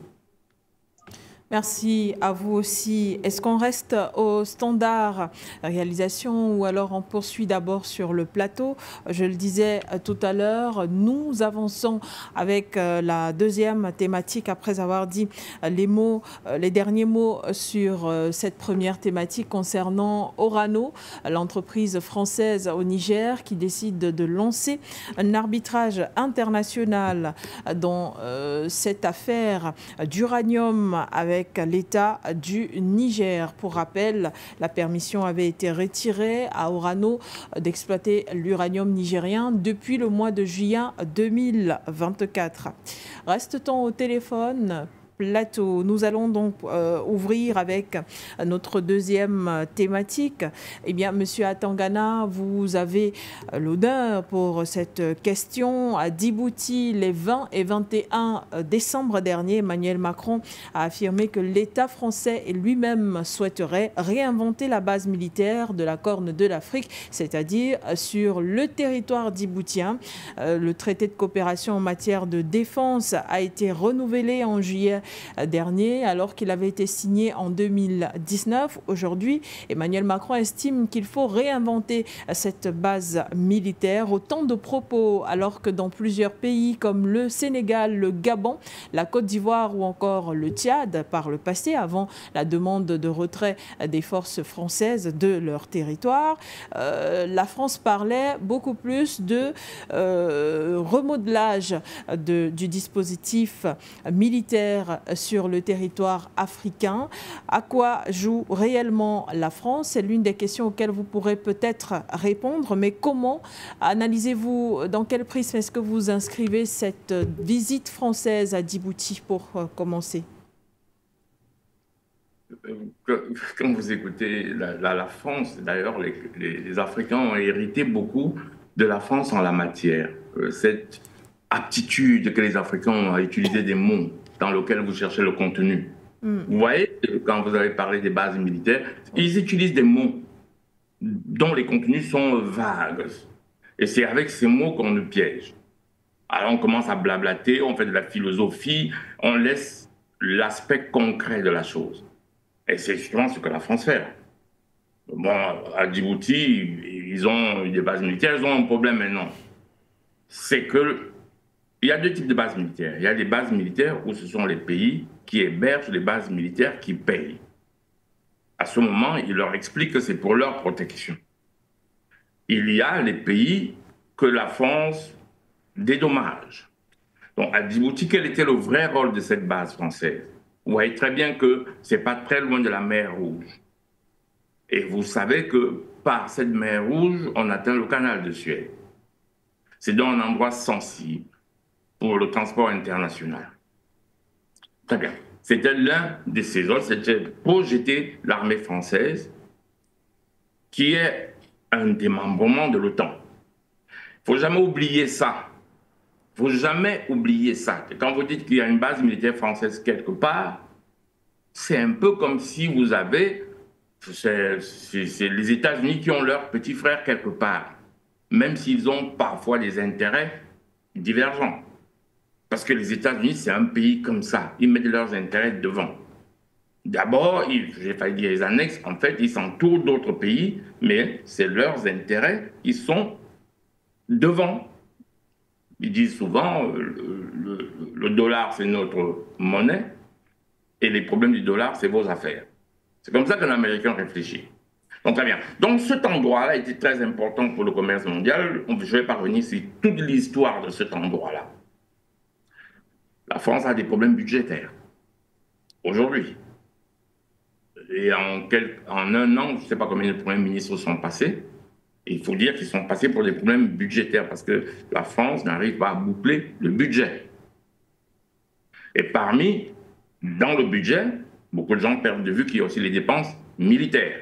Merci à vous aussi. Est-ce qu'on reste au standard réalisation ou alors on poursuit d'abord sur le plateau? Je le disais tout à l'heure, nous avançons avec la deuxième thématique après avoir dit les derniers mots sur cette première thématique concernant Orano, l'entreprise française au Niger qui décide de lancer un arbitrage international dans cette affaire d'uranium avec l'État du Niger. Pour rappel, la permission avait été retirée à Orano d'exploiter l'uranium nigérien depuis le mois de juillet 2024. Reste-t-on au téléphone plateau? Nous allons donc ouvrir avec notre deuxième thématique. Eh bien, Monsieur Atangana, vous avez l'honneur pour cette question. À Djibouti, les 20 et 21 décembre dernier, Emmanuel Macron a affirmé que l'État français et lui-même souhaiterait réinventer la base militaire de la Corne de l'Afrique, c'est-à-dire sur le territoire djiboutien. Le traité de coopération en matière de défense a été renouvelé en juillet dernier, alors qu'il avait été signé en 2019. Aujourd'hui, Emmanuel Macron estime qu'il faut réinventer cette base militaire. Autant de propos, alors que dans plusieurs pays comme le Sénégal, le Gabon, la Côte d'Ivoire ou encore le Tchad, par le passé, avant la demande de retrait des forces françaises de leur territoire, la France parlait beaucoup plus de remodelage du dispositif militaire sur le territoire africain. À quoi joue réellement la France? C'est l'une des questions auxquelles vous pourrez peut-être répondre, mais comment analysez-vous, dans quel prisme est-ce que vous inscrivez cette visite française à Djibouti pour commencer? Quand vous écoutez la France, d'ailleurs, les Africains ont hérité beaucoup de la France en la matière. Cette aptitude que les Africains ont à utiliser des mots dans lesquels vous cherchez le contenu. Vous voyez, quand vous avez parlé des bases militaires, ils utilisent des mots dont les contenus sont vagues. Et c'est avec ces mots qu'on nous piège. Alors on commence à blablater, on fait de la philosophie, on laisse l'aspect concret de la chose. Et c'est justement ce que la France fait. Bon, à Djibouti, ils ont des bases militaires, ils ont un problème maintenant. C'est que il y a deux types de bases militaires. Il y a des bases militaires où ce sont les pays qui hébergent les bases militaires qui payent. À ce moment, ils leur expliquent que c'est pour leur protection. Il y a les pays que la France dédommage. Donc à Djibouti, quel était le vrai rôle de cette base française? Vous voyez très bien que ce n'est pas très loin de la mer Rouge. Et vous savez que par cette mer Rouge, on atteint le canal de Suez. C'est donc un endroit sensible pour le transport international. Très bien. C'était l'un de ces autres, c'était projeter l'armée française, qui est un démembrement de l'OTAN. Il ne faut jamais oublier ça. Il ne faut jamais oublier ça. Quand vous dites qu'il y a une base militaire française quelque part, c'est un peu comme si vous avez... C'est les États-Unis qui ont leurs petits frères quelque part, même s'ils ont parfois des intérêts divergents. Parce que les États-Unis, c'est un pays comme ça. Ils mettent leurs intérêts devant. D'abord, j'ai failli dire les annexes, en fait, ils s'entourent d'autres pays, mais c'est leurs intérêts qui sont devant. Ils disent souvent, le dollar, c'est notre monnaie, et les problèmes du dollar, c'est vos affaires. C'est comme ça qu'un Américain réfléchit. Donc, très bien. Donc, cet endroit-là était très important pour le commerce mondial. Je ne vais pas revenir sur toute l'histoire de cet endroit-là. La France a des problèmes budgétaires aujourd'hui. Et en un an, je ne sais pas combien de premiers ministres sont passés. Et il faut dire qu'ils sont passés pour des problèmes budgétaires parce que la France n'arrive pas à boucler le budget. Et dans le budget, beaucoup de gens perdent de vue qu'il y a aussi les dépenses militaires.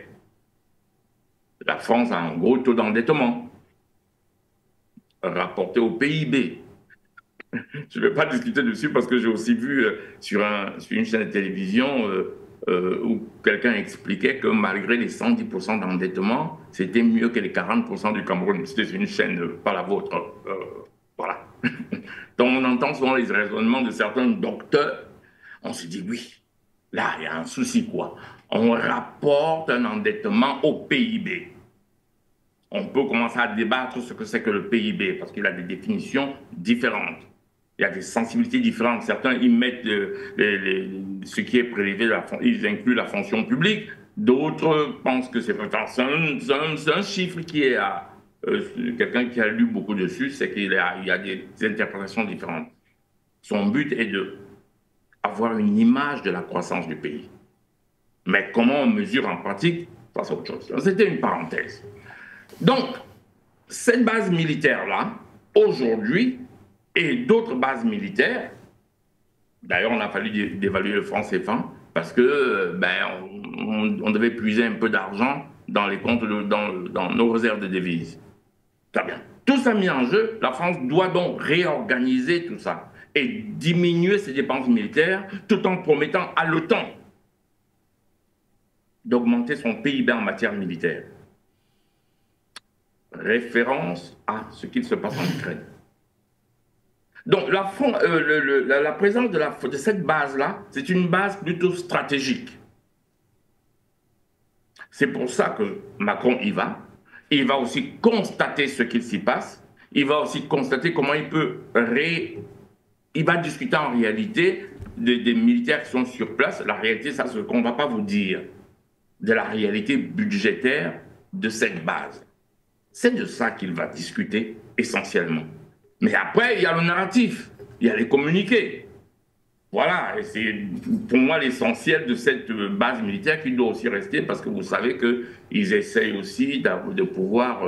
La France a un gros taux d'endettement rapporté au PIB. Je ne vais pas discuter dessus parce que j'ai aussi vu sur une chaîne de télévision où quelqu'un expliquait que malgré les 110% d'endettement, c'était mieux que les 40% du Cameroun. C'était une chaîne, pas la vôtre. Voilà. Donc on entend souvent les raisonnements de certains docteurs. On se dit oui, là il y a un souci quoi. On rapporte un endettement au PIB. On peut commencer à débattre ce que c'est que le PIB parce qu'il a des définitions différentes. Il y a des sensibilités différentes. Certains, ils mettent ce qui est prélevé, ils incluent la fonction publique. D'autres pensent que c'est un chiffre qui est à... quelqu'un qui a lu beaucoup dessus, c'est qu'il y a des interprétations différentes. Son but est d'avoir une image de la croissance du pays. Mais comment on mesure en pratique, ça c'est autre chose. C'était une parenthèse. Donc, cette base militaire-là, aujourd'hui, et d'autres bases militaires, d'ailleurs on a fallu dévaluer le franc CFA parce que on devait puiser un peu d'argent dans les comptes, dans nos réserves de devises. Très bien. Tout ça mis en jeu, la France doit donc réorganiser tout ça et diminuer ses dépenses militaires tout en promettant à l'OTAN d'augmenter son PIB en matière militaire. Référence à ce qu'il se passe en Ukraine. Donc, la présence de cette base-là, c'est une base plutôt stratégique. C'est pour ça que Macron y va. Il va aussi constater ce qu'il s'y passe. Il va aussi constater comment il peut... Il va discuter en réalité des militaires qui sont sur place. La réalité, ça, c'est ce qu'on ne va pas vous dire. De la réalité budgétaire de cette base. C'est de ça qu'il va discuter essentiellement. Mais après, il y a le narratif, il y a les communiqués. Voilà, et c'est pour moi l'essentiel de cette base militaire qui doit aussi rester parce que vous savez qu'ils essayent aussi de pouvoir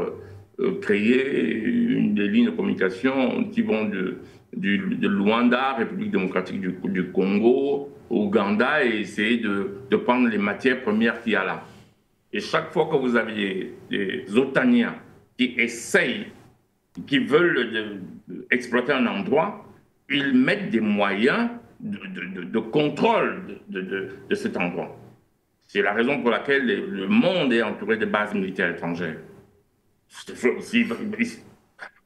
créer des lignes de communication qui vont de Luanda, République démocratique du Congo, Ouganda, et essayer de prendre les matières premières qu'il y a là. Et chaque fois que vous avez des Otaniens qui essayent, qui veulent exploiter un endroit, ils mettent des moyens de contrôle de cet endroit. C'est la raison pour laquelle le monde est entouré de bases militaires étrangères.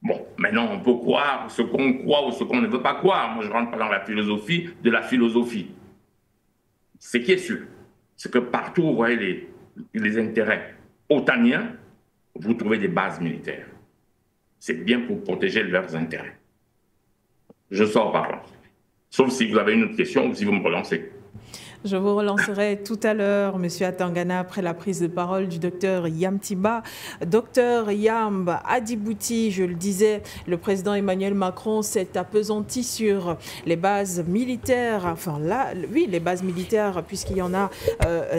Bon, maintenant on peut croire ce qu'on croit ou ce qu'on ne veut pas croire. Moi je ne rentre pas dans la philosophie de la philosophie. Ce qui est sûr, c'est que partout où vous voyez les intérêts otaniens, vous trouvez des bases militaires. C'est bien pour protéger leurs intérêts. Je sors par là. Sauf si vous avez une autre question ou si vous me relancez. Je vous relancerai tout à l'heure, Monsieur Atangana, après la prise de parole du docteur Yam Timba. Docteur Yam Adibouti, je le disais, le président Emmanuel Macron s'est appesanti sur les bases militaires, enfin là, oui, les bases militaires, puisqu'il y en a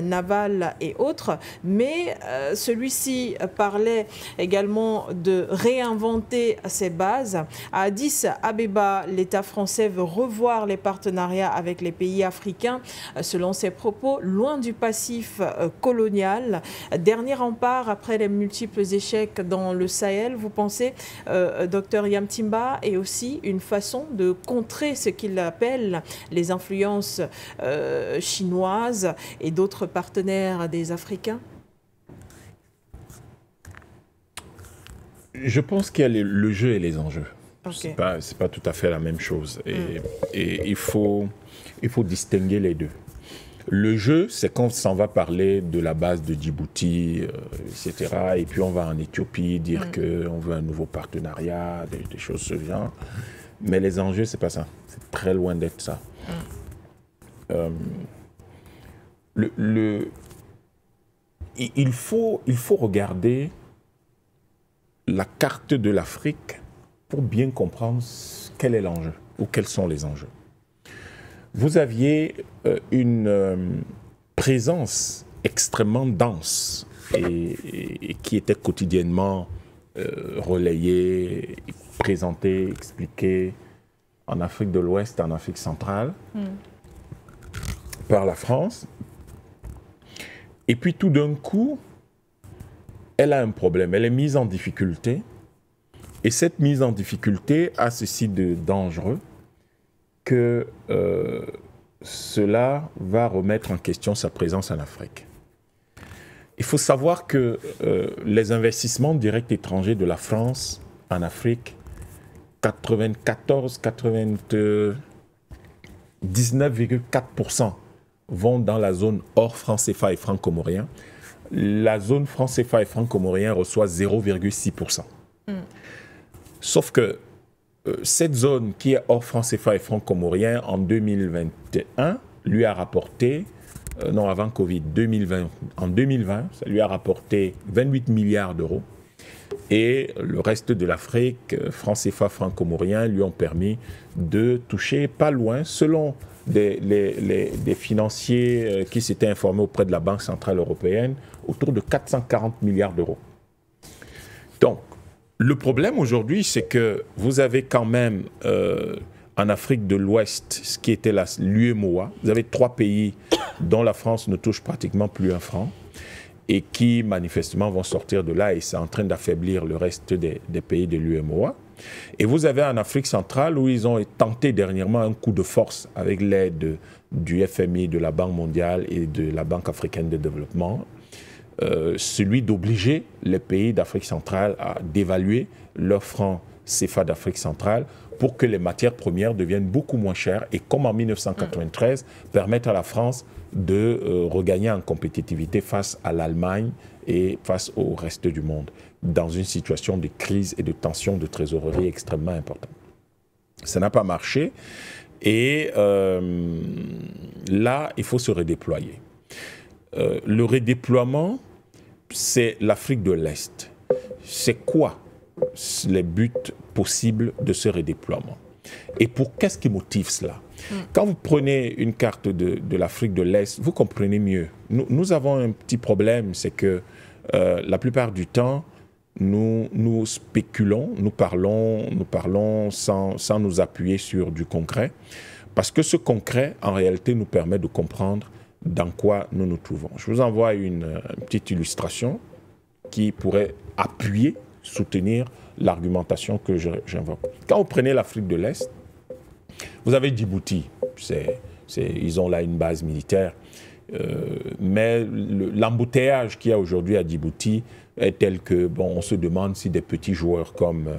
navales et autres, mais celui-ci parlait également de réinventer ces bases. À Addis Abeba, l'État français veut revoir les partenariats avec les pays africains. Selon ses propos, loin du passif colonial. Dernier rempart après les multiples échecs dans le Sahel, vous pensez, docteur Yam Timba, est aussi une façon de contrer ce qu'il appelle les influences chinoises et d'autres partenaires des Africains? Je pense qu'il y a le jeu et les enjeux. Okay. C'est pas tout à fait la même chose. Et il faut distinguer les deux. Le jeu, c'est quand on s'en va parler de la base de Djibouti, etc. Et puis on va en Éthiopie dire qu'on veut un nouveau partenariat, des choses de ce genre. Mais les enjeux, c'est pas ça. C'est très loin d'être ça. il faut regarder la carte de l'Afrique pour bien comprendre quel est l'enjeu ou quels sont les enjeux. Vous aviez une présence extrêmement dense et qui était quotidiennement relayée, présentée, expliquée en Afrique de l'Ouest et en Afrique centrale par la France. Et puis tout d'un coup, elle a un problème, elle est mise en difficulté. Et cette mise en difficulté a ceci de dangereux que cela va remettre en question sa présence en Afrique. Il faut savoir que les investissements directs étrangers de la France en Afrique, 19,4% vont dans la zone hors franc CFA et franc comorien. La zone franc CFA et franc comorien reçoit 0,6%. Sauf que cette zone qui est hors franc CFA et franc comorien en 2021 lui a rapporté, non avant Covid, en 2020, ça lui a rapporté 28 milliards d'euros. Et le reste de l'Afrique, franc CFA, franc comorien, lui ont permis de toucher pas loin, selon des financiers qui s'étaient informés auprès de la Banque centrale européenne, autour de 440 milliards d'euros. Donc, le problème aujourd'hui, c'est que vous avez quand même en Afrique de l'Ouest, ce qui était l'UEMOA, vous avez 3 pays dont la France ne touche pratiquement plus un franc et qui manifestement vont sortir de là et c'est en train d'affaiblir le reste des pays de l'UEMOA. Et vous avez en Afrique centrale où ils ont tenté dernièrement un coup de force avec l'aide du FMI, de la Banque mondiale et de la Banque africaine de développement, celui d'obliger les pays d'Afrique centrale à dévaluer leur franc CFA d'Afrique centrale pour que les matières premières deviennent beaucoup moins chères et comme en 1993, permettre à la France de regagner en compétitivité face à l'Allemagne et face au reste du monde, dans une situation de crise et de tension de trésorerie extrêmement importante. Ça n'a pas marché et là, il faut se redéployer. Le redéploiement, c'est l'Afrique de l'Est. C'est quoi les buts possibles de ce redéploiement? Et qu'est-ce qui motive cela? Quand vous prenez une carte de l'Afrique de l'Est, vous comprenez mieux. Nous avons un petit problème, c'est que la plupart du temps, nous spéculons, nous parlons sans nous appuyer sur du concret, parce que ce concret, en réalité, nous permet de comprendre dans quoi nous nous trouvons. Je vous envoie une petite illustration qui pourrait appuyer, soutenir l'argumentation que j'invoque. Quand vous prenez l'Afrique de l'Est, vous avez Djibouti. Ils ont là une base militaire. Mais l'embouteillage qu'il y a aujourd'hui à Djibouti est tel que, on se demande si des petits joueurs comme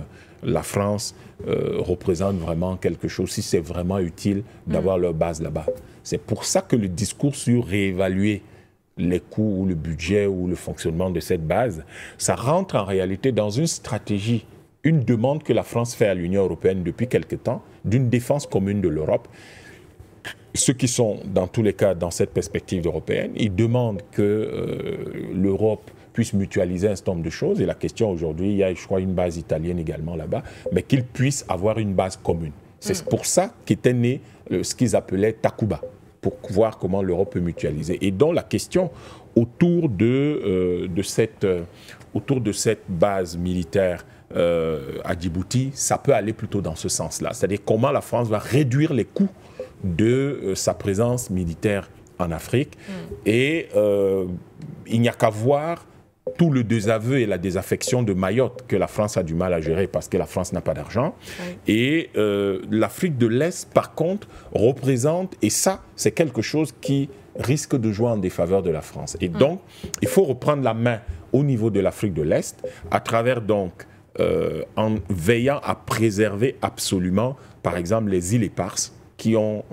la France représentent vraiment quelque chose, si c'est vraiment utile d'avoir leur base là-bas. C'est pour ça que le discours sur réévaluer les coûts ou le budget ou le fonctionnement de cette base, ça rentre en réalité dans une stratégie, une demande que la France fait à l'Union européenne depuis quelque temps, d'une défense commune de l'Europe. Ceux qui sont, dans tous les cas, dans cette perspective européenne, ils demandent que l'Europe puisse mutualiser un certain nombre de choses. Et la question aujourd'hui, il y a, je crois, une base italienne également là-bas, mais qu'ils puissent avoir une base commune. C'est pour ça qu'était né ce qu'ils appelaient Takuba, pour voir comment l'Europe peut mutualiser. Et donc la question autour de cette base militaire à Djibouti, ça peut aller plutôt dans ce sens-là. C'est-à-dire comment la France va réduire les coûts de sa présence militaire en Afrique. Et il n'y a qu'à voir tout le désaveu et la désaffection de Mayotte que la France a du mal à gérer parce que la France n'a pas d'argent. Et l'Afrique de l'Est, par contre, représente, et ça, c'est quelque chose qui risque de jouer en défaveur de la France. Et donc, il faut reprendre la main au niveau de l'Afrique de l'Est, à travers donc, en veillant à préserver absolument, par exemple, les îles éparses, qui ont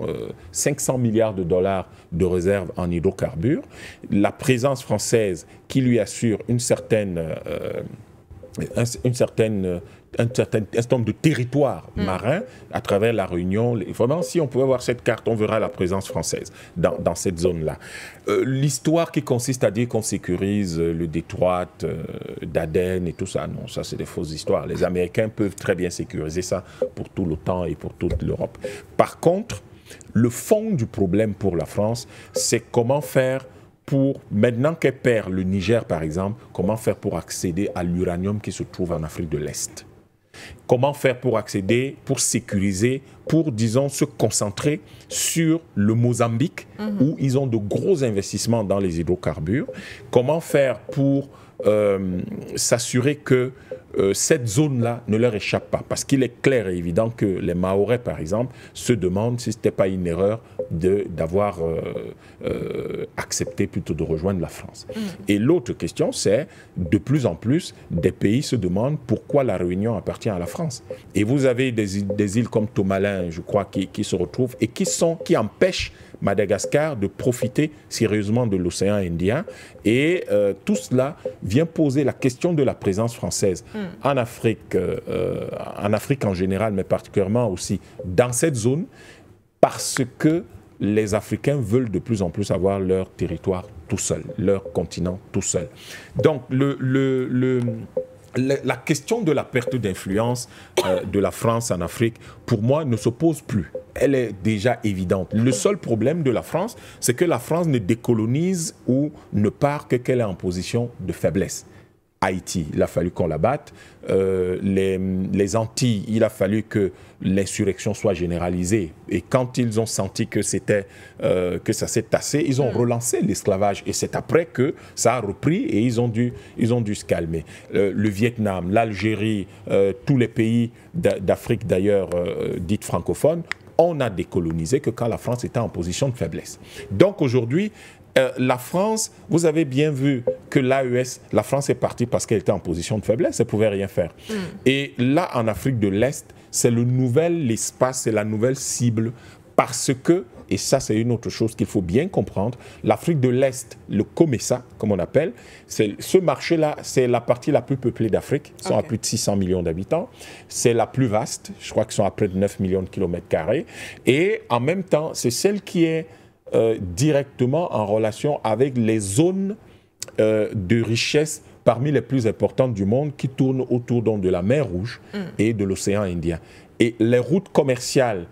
500 milliards de dollars de réserves en hydrocarbures, la présence française qui lui assure une certaine un certain nombre de territoires marins à travers la Réunion. Vraiment, si on pouvait voir cette carte, on verra la présence française dans cette zone-là. L'histoire qui consiste à dire qu'on sécurise le détroit d'Aden et tout ça, non, ça c'est des fausses histoires. Les Américains peuvent très bien sécuriser ça pour tout l'OTAN et pour toute l'Europe. Par contre, le fond du problème pour la France, c'est comment faire pour, maintenant qu'elle perd le Niger par exemple, comment faire pour accéder à l'uranium qui se trouve en Afrique de l'Est? Comment faire pour accéder, pour sécuriser, pour, disons, se concentrer sur le Mozambique, où ils ont de gros investissements dans les hydrocarbures? Comment faire pour s'assurer que cette zone-là ne leur échappe pas? Parce qu'il est clair et évident que les Mahorais, par exemple, se demandent si ce n'était pas une erreur d'avoir accepté plutôt de rejoindre la France. Et l'autre question, c'est de plus en plus, des pays se demandent pourquoi la Réunion appartient à la France. Et vous avez des îles comme Tomalin, je crois, qui se retrouvent et qui empêchent Madagascar de profiter sérieusement de l'océan Indien. Et tout cela vient poser la question de la présence française en Afrique en général, mais particulièrement aussi dans cette zone, parce que les Africains veulent de plus en plus avoir leur territoire tout seul, leur continent tout seul. Donc la question de la perte d'influence de la France en Afrique, pour moi, ne se pose plus. Elle est déjà évidente. Le seul problème de la France, c'est que la France ne décolonise ou ne part que qu'elle est en position de faiblesse. Haïti, il a fallu qu'on la batte. Les Antilles, il a fallu que l'insurrection soit généralisée. Et quand ils ont senti que ça s'est tassé, ils ont relancé l'esclavage. Et c'est après que ça a repris et ils ont dû se calmer. Le Vietnam, l'Algérie, tous les pays d'Afrique d'ailleurs dite francophone, on a décolonisé que quand la France était en position de faiblesse. Donc aujourd'hui, la France, vous avez bien vu que l'AES, la France est partie parce qu'elle était en position de faiblesse, elle ne pouvait rien faire. Et là, en Afrique de l'Est, c'est le nouvel espace, c'est la nouvelle cible, parce que, et ça c'est une autre chose qu'il faut bien comprendre, l'Afrique de l'Est, le COMESA, comme on appelle, ce marché-là, c'est la partie la plus peuplée d'Afrique, ils sont à plus de 600 millions d'habitants, c'est la plus vaste, je crois qu'ils sont à près de 9 millions de kilomètres carrés, et en même temps, c'est celle qui est directement en relation avec les zones de richesse parmi les plus importantes du monde qui tournent autour donc, de la mer Rouge et de l'océan Indien. Et les routes commerciales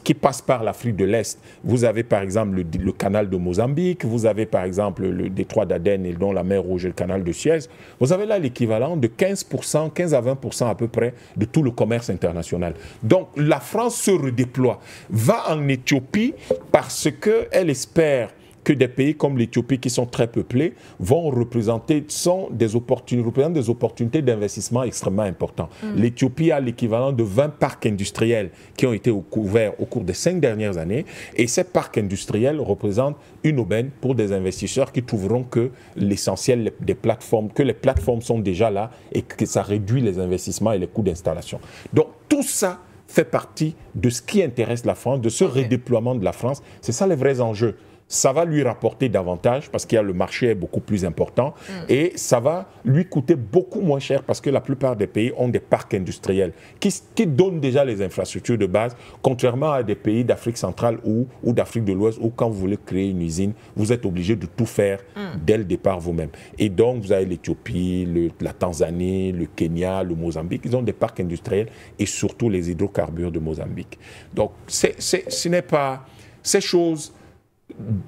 qui passent par l'Afrique de l'Est, vous avez par exemple le canal de Mozambique, vous avez par exemple le détroit d'Aden et dont la mer Rouge et le canal de Suez, vous avez là l'équivalent de 15% à 20% à peu près de tout le commerce international. Donc la France se redéploie, va en Éthiopie parce qu'elle espère que des pays comme l'Éthiopie, qui sont très peuplés, vont représenter des opportunités d'investissement extrêmement importantes. L'Éthiopie a l'équivalent de 20 parcs industriels qui ont été ouverts au cours des 5 dernières années. Et ces parcs industriels représentent une aubaine pour des investisseurs qui trouveront que l'essentiel des plateformes, que les plateformes sont déjà là et que ça réduit les investissements et les coûts d'installation. Donc tout ça fait partie de ce qui intéresse la France, de ce redéploiement de la France. C'est ça les vrais enjeux. Ça va lui rapporter davantage parce que le marché est beaucoup plus important et ça va lui coûter beaucoup moins cher parce que la plupart des pays ont des parcs industriels qui donnent déjà les infrastructures de base, contrairement à des pays d'Afrique centrale ou d'Afrique de l'Ouest où quand vous voulez créer une usine, vous êtes obligé de tout faire dès le départ vous-même. Et donc vous avez l'Éthiopie, la Tanzanie, le Kenya, le Mozambique, ils ont des parcs industriels et surtout les hydrocarbures de Mozambique. Donc ce n'est pas... Ces choses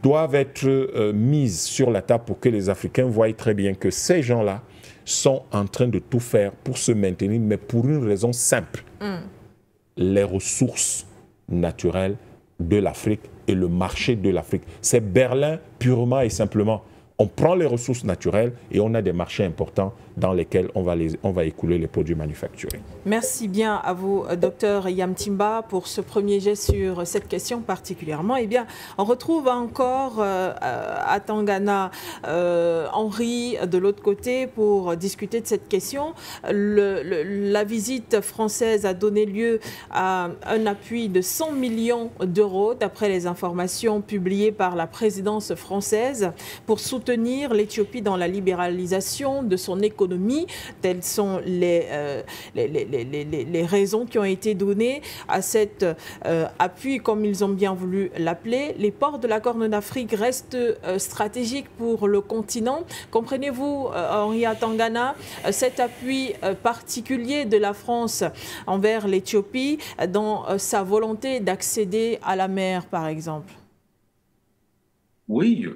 doivent être mises sur la table pour que les Africains voient très bien que ces gens-là sont en train de tout faire pour se maintenir, mais pour une raison simple. Les ressources naturelles de l'Afrique et le marché de l'Afrique. C'est Berlin purement et simplement. On prend les ressources naturelles et on a des marchés importants dans lesquels on va écouler les produits manufacturés. Merci bien à vous, Dr Yam Timba, pour ce premier jet sur cette question particulièrement. Eh bien, on retrouve encore à Tangana Henri de l'autre côté pour discuter de cette question. La visite française a donné lieu à un appui de 100 millions d'euros, d'après les informations publiées par la présidence française, pour soutenir l'Éthiopie dans la libéralisation de son économie l'économie. Telles sont les raisons qui ont été données à cet appui, comme ils ont bien voulu l'appeler. Les ports de la Corne d'Afrique restent stratégiques pour le continent. Comprenez-vous, Henrietta Tangana, cet appui particulier de la France envers l'Éthiopie dans sa volonté d'accéder à la mer, par exemple? Oui,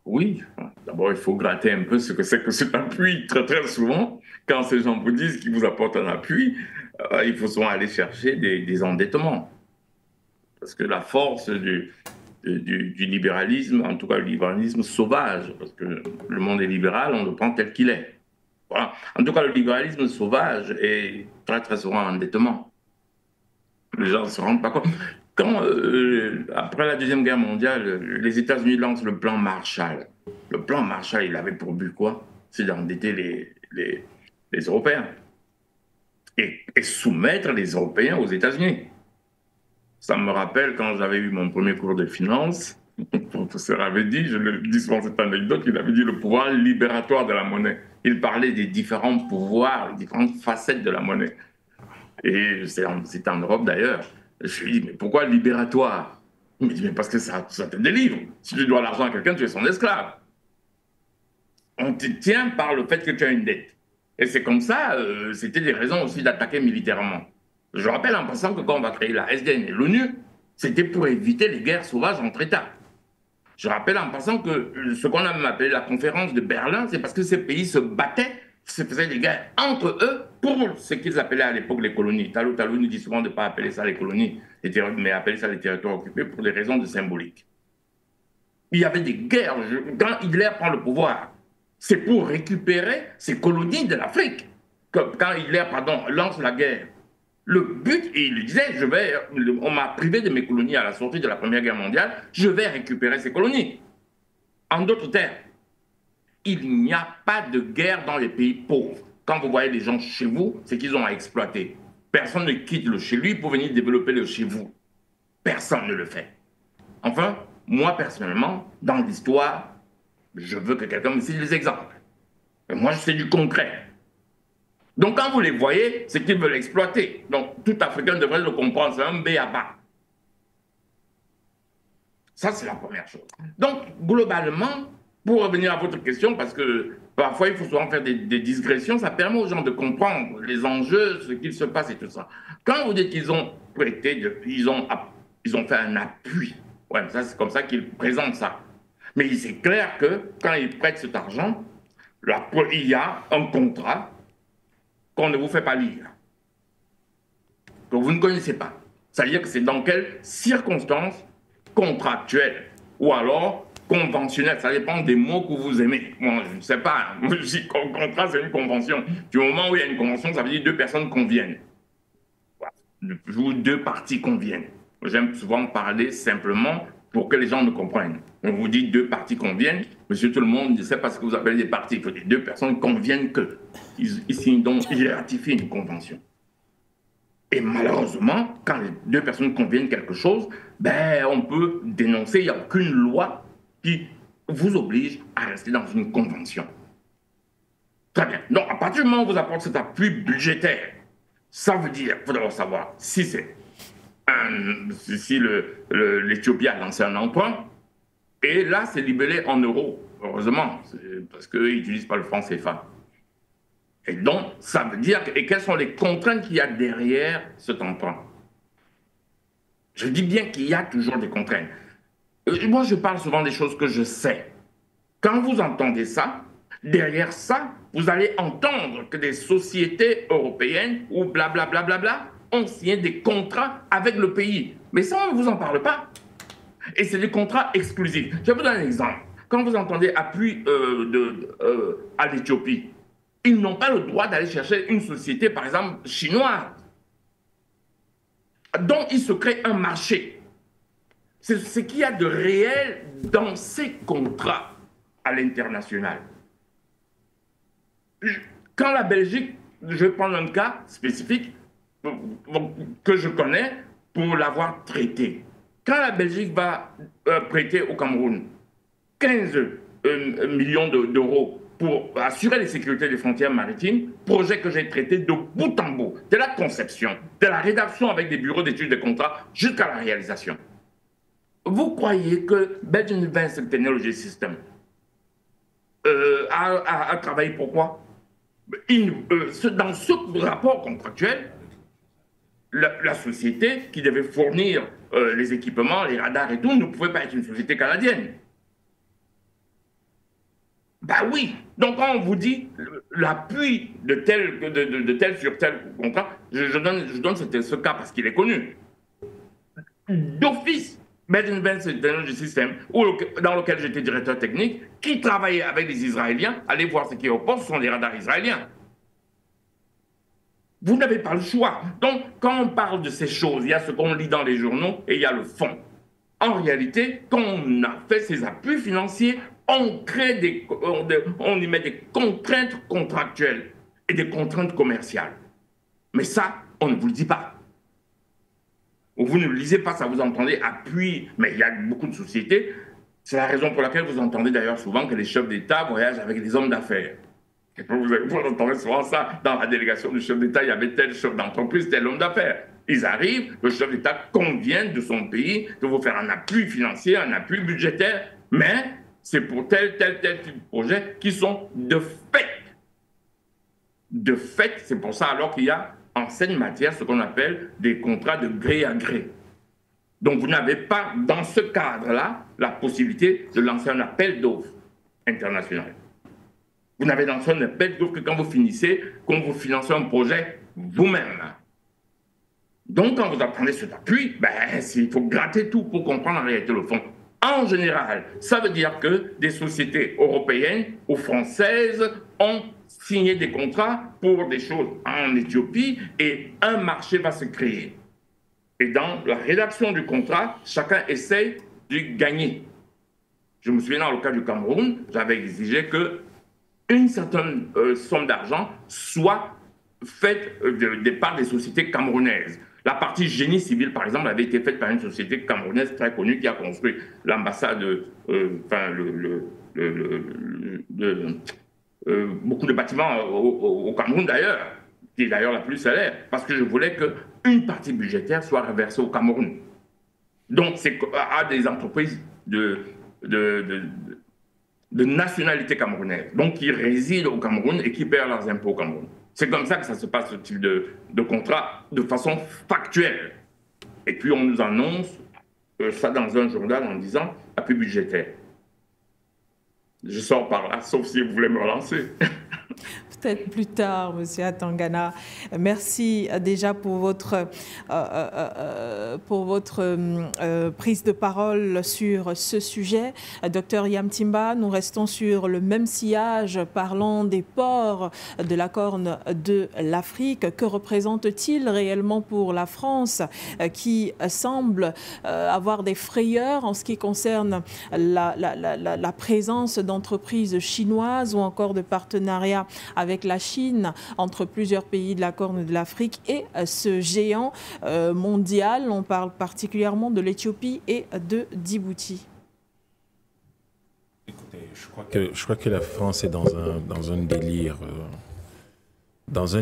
oui. D'abord, il faut gratter un peu ce que c'est que cet appui. Très, très souvent, quand ces gens vous disent qu'ils vous apportent un appui, il faut souvent aller chercher des endettements. Parce que la force du libéralisme, en tout cas le libéralisme sauvage, parce que le monde est libéral, on le prend tel qu'il est. Voilà. En tout cas, le libéralisme sauvage est très, très souvent un endettement. Les gens ne se rendent pas compte. Quand, après la Deuxième Guerre mondiale, les États-Unis lancent le plan Marshall. Le plan Marshall, il avait pour but quoi? C'est d'endetter les Européens et soumettre les Européens aux États-Unis. Ça me rappelle quand j'avais eu mon premier cours de finance, le professeur avait dit, je le dis souvent cette anecdote, il avait dit le pouvoir libératoire de la monnaie. Il parlait des différents pouvoirs, des différentes facettes de la monnaie. Et c'était en Europe d'ailleurs. Je lui ai dit, mais pourquoi libératoire? Il me dit, mais parce que ça te délivre. Si tu dois l'argent à quelqu'un, tu es son esclave. On te tient par le fait que tu as une dette. Et c'est comme ça, c'était des raisons aussi d'attaquer militairement. Je rappelle en passant que quand on va créer la SDN et l'ONU, c'était pour éviter les guerres sauvages entre États. Je rappelle en passant que ce qu'on a même appelé la conférence de Berlin, c'est parce que ces pays se battaient, se faisaient des guerres entre eux pour ce qu'ils appelaient à l'époque les colonies. Talou nous dit souvent de ne pas appeler ça les colonies, mais appeler ça les territoires occupés pour des raisons de symbolique. Il y avait des guerres. Quand Hitler prend le pouvoir, c'est pour récupérer ces colonies de l'Afrique. Quand Hitler, lance la guerre, le but, et il disait, on m'a privé de mes colonies à la sortie de la Première Guerre mondiale, je vais récupérer ces colonies. En d'autres termes, il n'y a pas de guerre dans les pays pauvres. Quand vous voyez les gens chez vous, c'est qu'ils ont à exploiter. Personne ne quitte le chez lui pour venir développer le chez vous. Personne ne le fait. Enfin, moi personnellement, dans l'histoire, je veux que quelqu'un me cite les exemples. Et moi, je sais du concret. Donc, quand vous les voyez, c'est qu'ils veulent exploiter. Donc, tout Africain devrait le comprendre. C'est un b.a.-ba. Ça, c'est la première chose. Donc, globalement, pour revenir à votre question, parce que parfois, il faut souvent faire des digressions, ça permet aux gens de comprendre les enjeux, ce qu'il se passe et tout ça. Quand vous dites qu'ils ont prêté, ils ont fait un appui. Ouais, ça, c'est comme ça qu'ils présentent ça. Mais c'est clair que quand ils prêtent cet argent, il y a un contrat qu'on ne vous fait pas lire, que vous ne connaissez pas. C'est-à-dire que c'est dans quelles circonstances contractuelles ou alors conventionnelles. Ça dépend des mots que vous aimez. Moi, je ne sais pas. Si contrat, c'est une convention. Du moment où il y a une convention, ça veut dire deux personnes conviennent. Ou deux parties conviennent. J'aime souvent parler simplement pour que les gens me comprennent. On vous dit deux parties conviennent, monsieur tout le monde ne sait pas ce que vous appelez des parties. Il faut dire deux personnes conviennent que. Ils signent donc, ils ratifient une convention. Et malheureusement, quand les deux personnes conviennent quelque chose, ben, on peut dénoncer, il n'y a aucune loi qui vous oblige à rester dans une convention. Très bien. Donc, à partir du moment où vous apportez cet appui budgétaire, ça veut dire, il faut d'abord savoir si c'est si l'Éthiopie a lancé un emprunt, et là, c'est libellé en euros, heureusement, parce qu'ils n'utilisent pas le franc CFA. Et donc, ça veut dire, et quelles sont les contraintes qu'il y a derrière cet emprunt? Je dis bien qu'il y a toujours des contraintes. Moi, je parle souvent des choses que je sais. Quand vous entendez ça, derrière ça, vous allez entendre que des sociétés européennes ou blablabla ont signé des contrats avec le pays. Mais ça, on ne vous en parle pas. Et c'est des contrats exclusifs. Je vais vous donner un exemple. Quand vous entendez appui à l'Éthiopie, ils n'ont pas le droit d'aller chercher une société, par exemple, chinoise. Donc, ils se créent un marché. C'est ce qu'il y a de réel dans ces contrats à l'international. Quand la Belgique, je vais prendre un cas spécifique que je connais pour l'avoir traité. Quand la Belgique va prêter au Cameroun 15 millions d'euros pour assurer la sécurité des frontières maritimes, projet que j'ai traité de bout en bout, de la conception, de la rédaction avec des bureaux d'études de contrats jusqu'à la réalisation. Vous croyez que Belgian Advanced Technology System a travaillé pour quoi? Dans ce rapport contractuel, la société qui devait fournir les équipements, les radars et tout, ne pouvait pas être une société canadienne. Bah oui. Donc quand on vous dit l'appui de tel sur tel contrat, je donne ce cas parce qu'il est connu. D'office, Belgian Advanced Technology System, dans lequel j'étais directeur technique, qui travaillait avec les Israéliens, allez voir ce qui est au poste, ce sont des radars israéliens. Vous n'avez pas le choix. Donc, quand on parle de ces choses, il y a ce qu'on lit dans les journaux et il y a le fond. En réalité, quand on a fait ces appuis financiers, on y met des contraintes contractuelles et des contraintes commerciales. Mais ça, on ne vous le dit pas. Vous ne le lisez pas, ça vous entendez appui, mais il y a beaucoup de sociétés. C'est la raison pour laquelle vous entendez d'ailleurs souvent que les chefs d'État voyagent avec des hommes d'affaires. Vous entendez souvent ça dans la délégation du chef d'État, il y avait tel chef d'entreprise, tel homme d'affaires. Ils arrivent, le chef d'État convient de son pays de vous faire un appui financier, un appui budgétaire, mais c'est pour tel type de projet qui sont de fait. De fait, c'est pour ça alors qu'il y a en cette matière ce qu'on appelle des contrats de gré à gré. Donc vous n'avez pas, dans ce cadre-là, la possibilité de lancer un appel d'offres international. Vous n'avez lancé un appel d'offres que quand vous finissez, quand vous financez un projet vous-même. Donc quand vous apprenez cet appui, il faut gratter tout pour comprendre en réalité le fond. En général, ça veut dire que des sociétés européennes ou françaises ont signé des contrats pour des choses en Éthiopie et un marché va se créer. Et dans la rédaction du contrat, chacun essaye de gagner. Je me souviens dans le cas du Cameroun, j'avais exigé qu'une certaine somme d'argent soit faite par des sociétés camerounaises. La partie génie civil, par exemple, avait été faite par une société camerounaise très connue qui a construit l'ambassade, beaucoup de bâtiments au Cameroun d'ailleurs, qui est d'ailleurs la plus célèbre, parce que je voulais qu'une partie budgétaire soit reversée au Cameroun. Donc, c'est à des entreprises de nationalité camerounaise, donc qui résident au Cameroun et qui paient leurs impôts au Cameroun. C'est comme ça que ça se passe, ce type de contrat, de façon factuelle. Et puis on nous annonce ça dans un journal en disant appui budgétaire. Je sors par là, sauf si vous voulez me relancer. Peut-être plus tard, Monsieur Atangana. Merci déjà pour votre prise de parole sur ce sujet. Docteur Yamtimba, nous restons sur le même sillage, parlant des ports de la Corne de l'Afrique. Que représente-t-il réellement pour la France qui semble avoir des frayeurs en ce qui concerne la présence d'entreprises chinoises ou encore de partenariats avec la Chine, entre plusieurs pays de la Corne de l'Afrique et ce géant mondial. On parle particulièrement de l'Éthiopie et de Djibouti. Écoutez, je crois que la France est dans un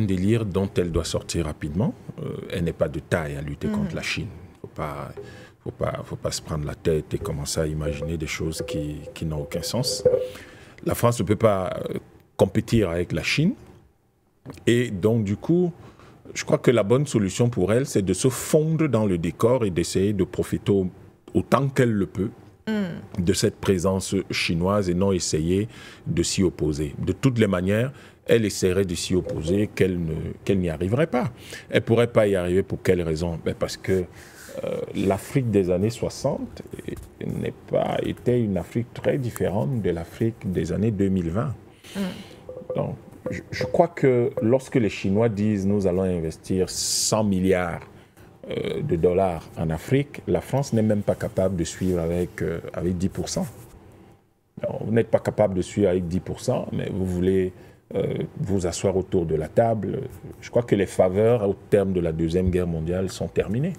délire dont elle doit sortir rapidement. Elle n'est pas de taille à lutter contre la Chine. Faut pas se prendre la tête et commencer à imaginer des choses qui n'ont aucun sens. La France ne peut pas compétir avec la Chine. Et donc, du coup, je crois que la bonne solution pour elle, c'est de se fondre dans le décor et d'essayer de profiter autant qu'elle le peut de cette présence chinoise et non essayer de s'y opposer. De toutes les manières, elle essaierait de s'y opposer, qu'elle n'y arriverait pas. Elle ne pourrait pas y arriver pour quelle raison? Parce que l'Afrique des années 60 n'est pas été une Afrique très différente de l'Afrique des années 2020. Donc, je crois que lorsque les Chinois disent « nous allons investir 100 milliards de dollars en Afrique », la France n'est même pas capable de suivre avec 10%. Alors, vous n'êtes pas capable de suivre avec 10%, mais vous voulez vous asseoir autour de la table. Je crois que les faveurs au terme de la Deuxième Guerre mondiale sont terminées.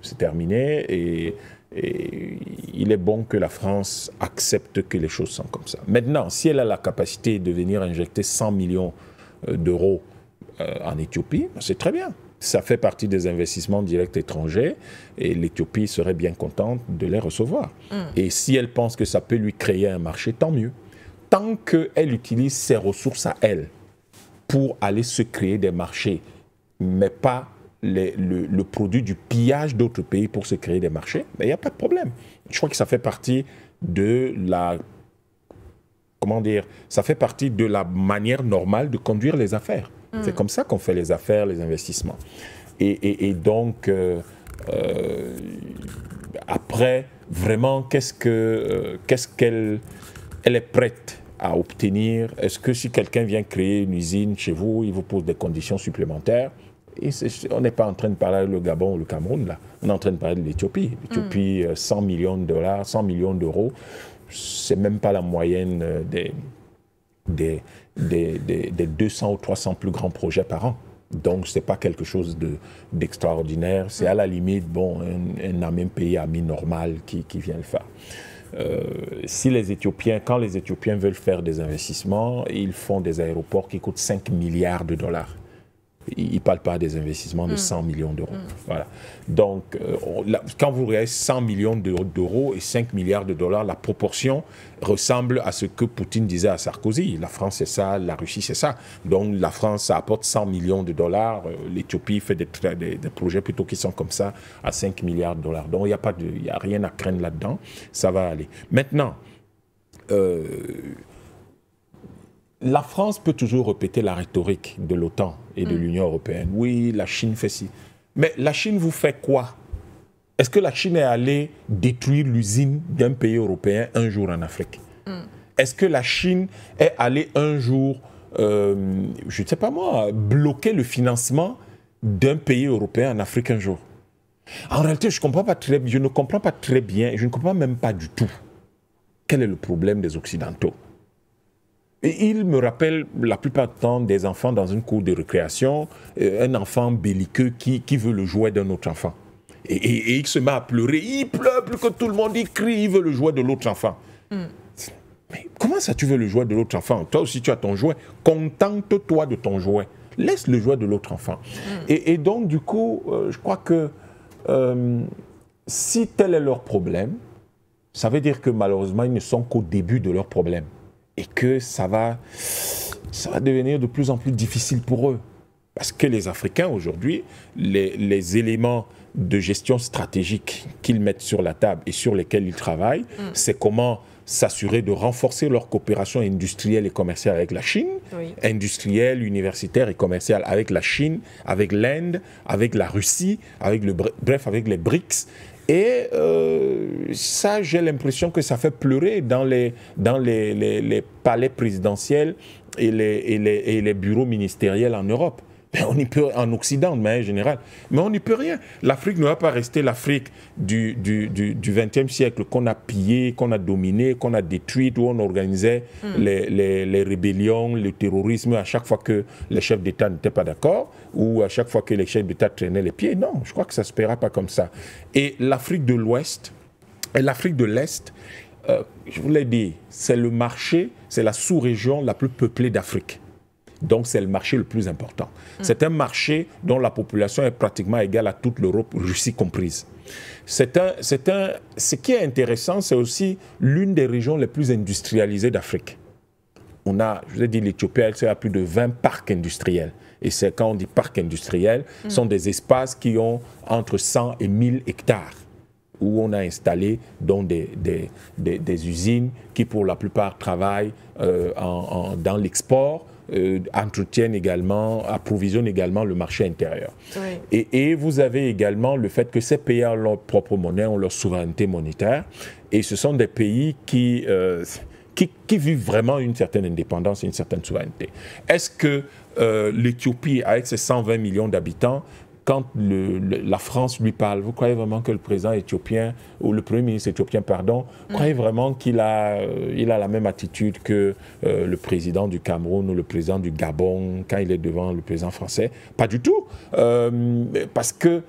C'est terminé Et il est bon que la France accepte que les choses sont comme ça. Maintenant, si elle a la capacité de venir injecter 100 millions d'euros en Éthiopie, c'est très bien. Ça fait partie des investissements directs étrangers et l'Éthiopie serait bien contente de les recevoir. Et si elle pense que ça peut lui créer un marché, tant mieux. Tant qu'elle utilise ses ressources à elle pour aller se créer des marchés, mais pas le produit du pillage d'autres pays pour se créer des marchés, il n'y a pas de problème. Je crois que ça fait partie de la... Comment dire? Ça fait partie de la manière normale de conduire les affaires. C'est comme ça qu'on fait les affaires, les investissements. Et donc, après, vraiment, qu'est-ce qu'elle est prête à obtenir? Est-ce que si quelqu'un vient créer une usine chez vous, il vous pose des conditions supplémentaires? On n'est pas en train de parler le Gabon ou le Cameroun, là. On est en train de parler de l'Éthiopie. L'Éthiopie, 100 millions de dollars, 100 millions d'euros, c'est même pas la moyenne des 200 ou 300 plus grands projets par an. Donc, ce n'est pas quelque chose d'extraordinaire. C'est à la limite, bon, un pays ami normal qui vient le faire. Quand les Éthiopiens veulent faire des investissements, ils font des aéroports qui coûtent 5 milliards de dollars. Ils ne parlent pas des investissements de 100 millions d'euros. Voilà. Donc, quand vous regardez 100 millions d'euros et 5 milliards de dollars, la proportion ressemble à ce que Poutine disait à Sarkozy. La France, c'est ça, la Russie, c'est ça. Donc, la France, ça apporte 100 millions de dollars. L'Éthiopie fait des projets plutôt qui sont comme ça, à 5 milliards de dollars. Donc, il n'y a rien à craindre là-dedans. Ça va aller. Maintenant, la France peut toujours répéter la rhétorique de l'OTAN et de l'Union européenne. Oui, la Chine fait ci. Mais la Chine vous fait quoi? Est-ce que la Chine est allée détruire l'usine d'un pays européen un jour en Afrique? Est-ce que la Chine est allée un jour, je ne sais pas moi, bloquer le financement d'un pays européen en Afrique un jour? En réalité, je ne comprends pas très bien, je ne comprends même pas du tout quel est le problème des Occidentaux. Et il me rappelle la plupart du temps des enfants dans une cour de récréation, un enfant belliqueux qui veut le jouet d'un autre enfant. Et il se met à pleurer, il pleure plus que tout le monde, il crie, il veut le jouet de l'autre enfant. Mais comment ça tu veux le jouet de l'autre enfant? Toi aussi tu as ton jouet, contente-toi de ton jouet. Laisse le jouet de l'autre enfant. Et donc du coup, je crois que si tel est leur problème, ça veut dire que malheureusement ils ne sont qu'au début de leur problème. Et que ça va devenir de plus en plus difficile pour eux. Parce que les Africains, aujourd'hui, les éléments de gestion stratégique qu'ils mettent sur la table et sur lesquels ils travaillent, c'est comment s'assurer de renforcer leur coopération industrielle et commerciale avec la Chine, industrielle, universitaire et commerciale avec la Chine, avec l'Inde, avec la Russie, avec les BRICS. Et ça, j'ai l'impression que ça fait pleurer dans les palais présidentiels et les bureaux ministériels en Europe. On y peut, en Occident, de manière générale. Mais on n'y peut rien. L'Afrique ne va pas rester l'Afrique du XXe siècle qu'on a pillé, qu'on a dominé, qu'on a détruite, où on organisait les rébellions, le terrorisme à chaque fois que les chefs d'État n'étaient pas d'accord, ou à chaque fois que les chefs d'État traînaient les pieds. Non, je crois que ça ne se paiera pas comme ça. Et l'Afrique de l'Ouest et l'Afrique de l'Est, je vous l'ai dit, c'est le marché, c'est la sous-région la plus peuplée d'Afrique. Donc, c'est le marché le plus important. C'est un marché dont la population est pratiquement égale à toute l'Europe, Russie comprise. Ce qui est intéressant, c'est aussi l'une des régions les plus industrialisées d'Afrique. On a, je vous ai dit, l'Éthiopie a plus de 20 parcs industriels. Et c'est quand on dit parcs industriels, ce sont des espaces qui ont entre 100 et 1000 hectares, où on a installé donc des usines qui, pour la plupart, travaillent dans l'export, entretiennent également, approvisionnent également le marché intérieur. Et vous avez également le fait que ces pays ont leur propre monnaie, ont leur souveraineté monétaire, et ce sont des pays qui vivent vraiment une certaine indépendance et une certaine souveraineté. Est-ce que l'Éthiopie, avec ses 120 millions d'habitants, quand la France lui parle, vous croyez vraiment que le président éthiopien, ou le premier ministre éthiopien, pardon, croyez vraiment qu'il a la même attitude que le président du Cameroun ou le président du Gabon quand il est devant le président français? Pas du tout. Parce que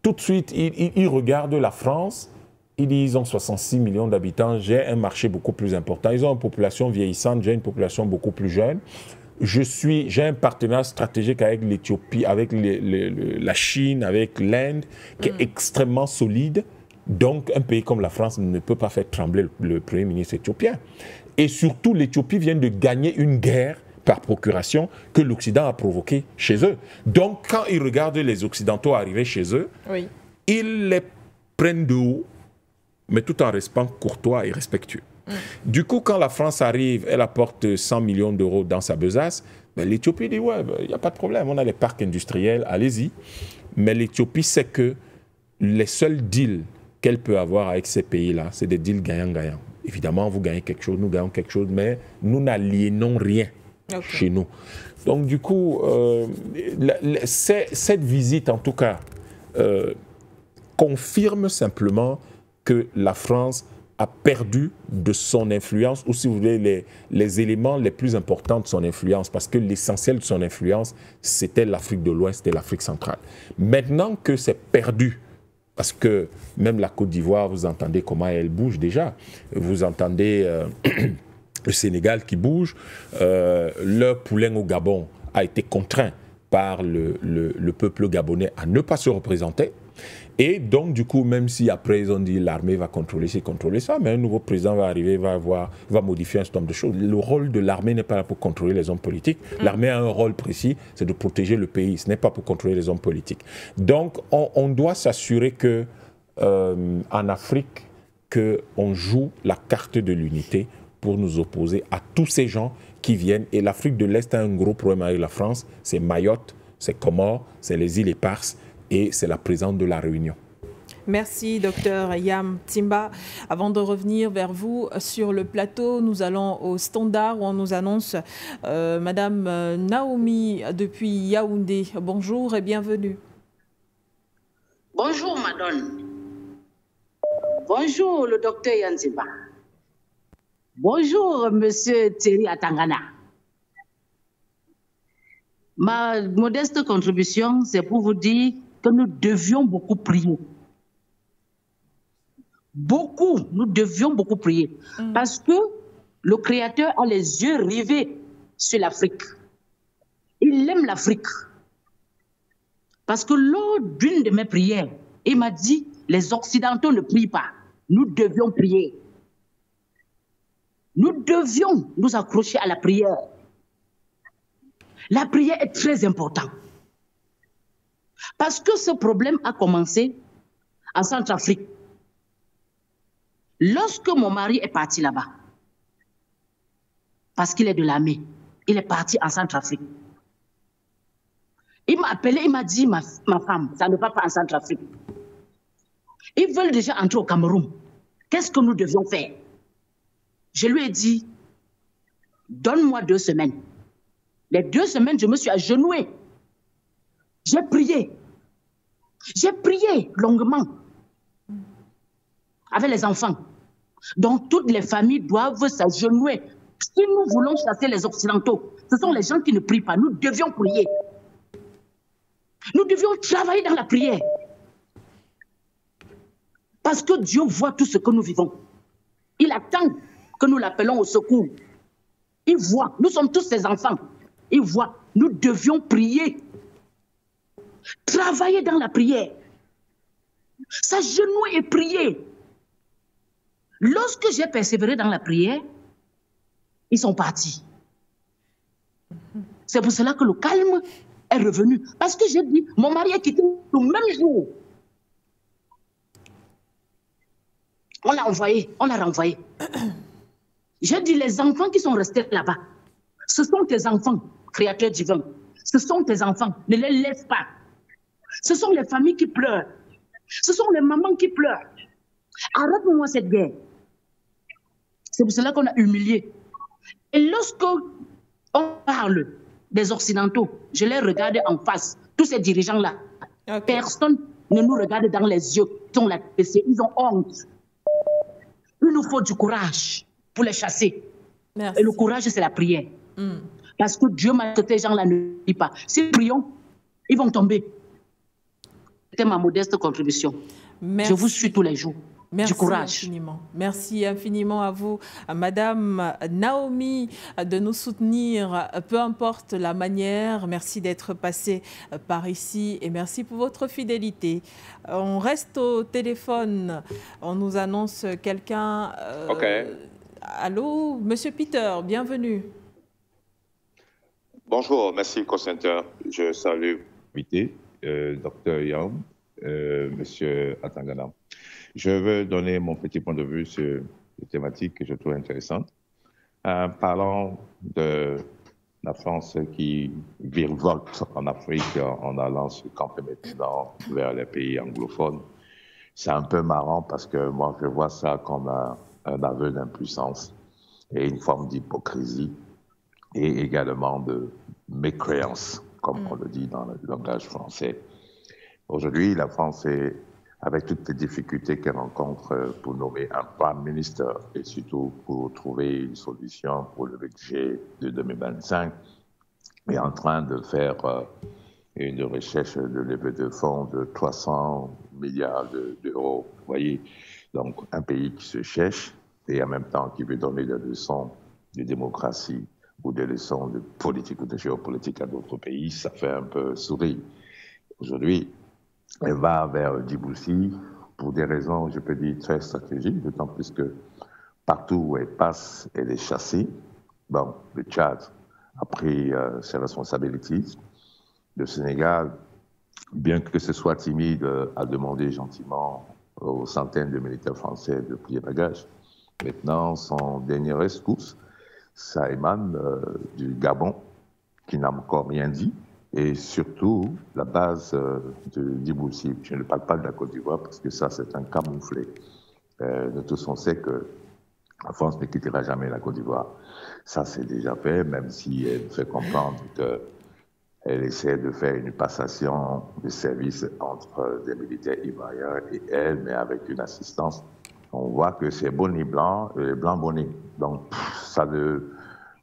tout de suite, il regarde la France ils ont 66 millions d'habitants, j'ai un marché beaucoup plus important. Ils ont une population vieillissante, j'ai une population beaucoup plus jeune. J'ai un partenariat stratégique avec l'Éthiopie, avec la Chine, avec l'Inde, qui est extrêmement solide. Donc, un pays comme la France ne peut pas faire trembler le Premier ministre éthiopien. Et surtout, l'Éthiopie vient de gagner une guerre par procuration que l'Occident a provoquée chez eux. Donc, quand ils regardent les Occidentaux arriver chez eux, ils les prennent de haut, mais tout en restant courtois et respectueux. Du coup, quand la France arrive, elle apporte 100 millions d'euros dans sa besace, ben, l'Éthiopie dit, ouais, il n'y a pas de problème, on a les parcs industriels, allez-y. Mais l'Éthiopie sait que les seuls deals qu'elle peut avoir avec ces pays-là, c'est des deals gagnant-gagnant. Évidemment, vous gagnez quelque chose, nous gagnons quelque chose, mais nous n'aliénons rien chez nous. Donc, du coup, cette visite, en tout cas, confirme simplement que la France a perdu de son influence, ou si vous voulez, les éléments les plus importants de son influence, parce que l'essentiel de son influence, c'était l'Afrique de l'Ouest et l'Afrique centrale. Maintenant que c'est perdu, parce que même la Côte d'Ivoire, vous entendez comment elle bouge déjà, vous entendez le Sénégal qui bouge, leur poulain au Gabon a été contraint par le peuple gabonais à ne pas se représenter. Et donc, du coup, même si après ils ont dit l'armée va contrôler ci, contrôler ça, mais un nouveau président va arriver, va modifier un certain nombre de choses. Le rôle de l'armée n'est pas là pour contrôler les hommes politiques. L'armée a un rôle précis, c'est de protéger le pays. Ce n'est pas pour contrôler les hommes politiques. Donc, on doit s'assurer que en Afrique, qu'on joue la carte de l'unité pour nous opposer à tous ces gens qui viennent. Et l'Afrique de l'Est a un gros problème avec la France. C'est Mayotte, c'est Comores, c'est les îles Éparses. Et c'est la présence de la Réunion. Merci, docteur Yam Timba. Avant de revenir vers vous sur le plateau, nous allons au standard où on nous annonce Madame Naomi depuis Yaoundé. Bonjour et bienvenue. Bonjour, madame. Bonjour, le docteur Yam Timba. Bonjour, monsieur Thierry Atangana. Ma modeste contribution, c'est pour vous dire que nous devions beaucoup prier. Nous devions beaucoup prier. Parce que le Créateur a les yeux rivés sur l'Afrique. Il aime l'Afrique. Parce que lors d'une de mes prières, il m'a dit, les Occidentaux ne prient pas. Nous devions prier. Nous devions nous accrocher à la prière. La prière est très importante. Parce que ce problème a commencé en Centrafrique. Lorsque mon mari est parti là-bas, parce qu'il est de l'armée, il est parti en Centrafrique. Il m'a appelé, il m'a dit, ma femme, ça ne va pas en Centrafrique. Ils veulent déjà entrer au Cameroun. Qu'est-ce que nous devions faire? Je lui ai dit, donne-moi 2 semaines. Les 2 semaines, je me suis agenouillée. J'ai prié. J'ai prié longuement avec les enfants. Donc, toutes les familles doivent s'agenouiller. Si nous voulons chasser les Occidentaux, ce sont les gens qui ne prient pas. Nous devions prier. Nous devions travailler dans la prière. Parce que Dieu voit tout ce que nous vivons. Il attend que nous l'appelons au secours. Il voit. Nous sommes tous ses enfants. Il voit. Nous devions prier. Travailler dans la prière. S'agenouiller et prier. Lorsque j'ai persévéré dans la prière, ils sont partis. C'est pour cela que le calme est revenu. Parce que j'ai dit, mon mari est quitté le même jour. On l'a envoyé, on l'a renvoyé. J'ai dit, les enfants qui sont restés là-bas, ce sont tes enfants, créateurs divins. Ce sont tes enfants, ne les laisse pas. Ce sont les familles qui pleurent. Ce sont les mamans qui pleurent. Arrête-moi cette guerre. C'est pour cela qu'on a humilié. Et lorsque on parle des Occidentaux, je les regarde en face, tous ces dirigeants-là. Okay. Personne ne nous regarde dans les yeux. Ils ont honte. Il nous faut du courage pour les chasser. Merci. Et le courage, c'est la prière. Parce que Dieu m'a dit que ces gens-là ne prient pas. Si nous prions, ils vont tomber. C'était ma modeste contribution. Merci. Je vous suis tous les jours. Merci du courage. Infiniment. Merci infiniment à vous, à Madame Naomi, de nous soutenir, peu importe la manière. Merci d'être passée par ici et merci pour votre fidélité. On reste au téléphone. On nous annonce quelqu'un. OK. Allô, Monsieur Peter, bienvenue. Bonjour, merci Constantin. Je salue l'invité, Dr Yang, Monsieur Atangana. Je veux donner mon petit point de vue sur une thématique que je trouve intéressante. Parlant de la France qui virevolte en Afrique en allant se camper maintenant vers les pays anglophones. C'est un peu marrant parce que moi, je vois ça comme un aveu d'impuissance et une forme d'hypocrisie et également de mécréance, comme on le dit dans le langage français. Aujourd'hui, la France est, avec toutes les difficultés qu'elle rencontre pour nommer un Prime Minister et surtout pour trouver une solution pour le budget de 2025, est en train de faire une recherche de levée de fonds de 300 milliards d'euros. Vous voyez, donc un pays qui se cherche et en même temps qui veut donner des leçons de démocratie ou des leçons de politique ou de géopolitique à d'autres pays, ça fait un peu sourire. Aujourd'hui, elle va vers Djibouti pour des raisons, je peux dire, très stratégiques, d'autant plus que partout où elle passe, elle est chassée. Bon, le Tchad a pris ses responsabilités. Le Sénégal, bien que ce soit timide, a demandé gentiment aux centaines de militaires français de plier bagages. Maintenant, son dernier rescousse, ça émane du Gabon, qui n'a encore rien dit. Et surtout, la base de Djibouti. Je ne parle pas de la Côte d'Ivoire parce que ça, c'est un camouflet. Nous tous, on sait que la France ne quittera jamais la Côte d'Ivoire. Ça, c'est déjà fait, même si elle fait comprendre qu'elle essaie de faire une passation de service entre des militaires ivoiriens et elle, mais avec une assistance. On voit que c'est Bonnie Blanc et Blanc Bonnie. Donc,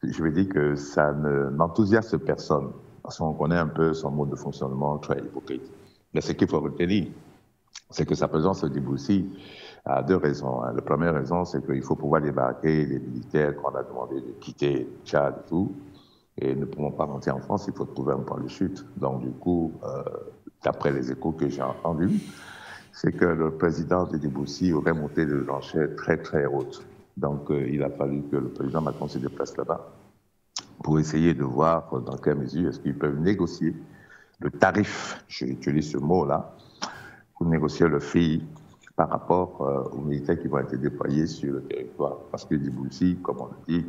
je veux dire que ça n'enthousiasme personne. Parce qu'on connaît un peu son mode de fonctionnement très hypocrite. Mais ce qu'il faut retenir, c'est que sa présence au Djibouti a deux raisons. La première raison, c'est qu'il faut pouvoir débarquer les militaires qu'on a demandé de quitter Tchad et tout. Et ne pouvons pas rentrer en France, il faut trouver un point de chute. Donc, du coup, d'après les échos que j'ai entendus, c'est que le président de Djibouti aurait monté des enchères très, très hautes. Donc, il a fallu que le président Macron se déplace là-bas pour essayer de voir dans quelle mesure est-ce qu'ils peuvent négocier le tarif, j'utilise ce mot-là, pour négocier le fee par rapport aux militaires qui vont être déployés sur le territoire. Parce que Djibouti, comme on le dit,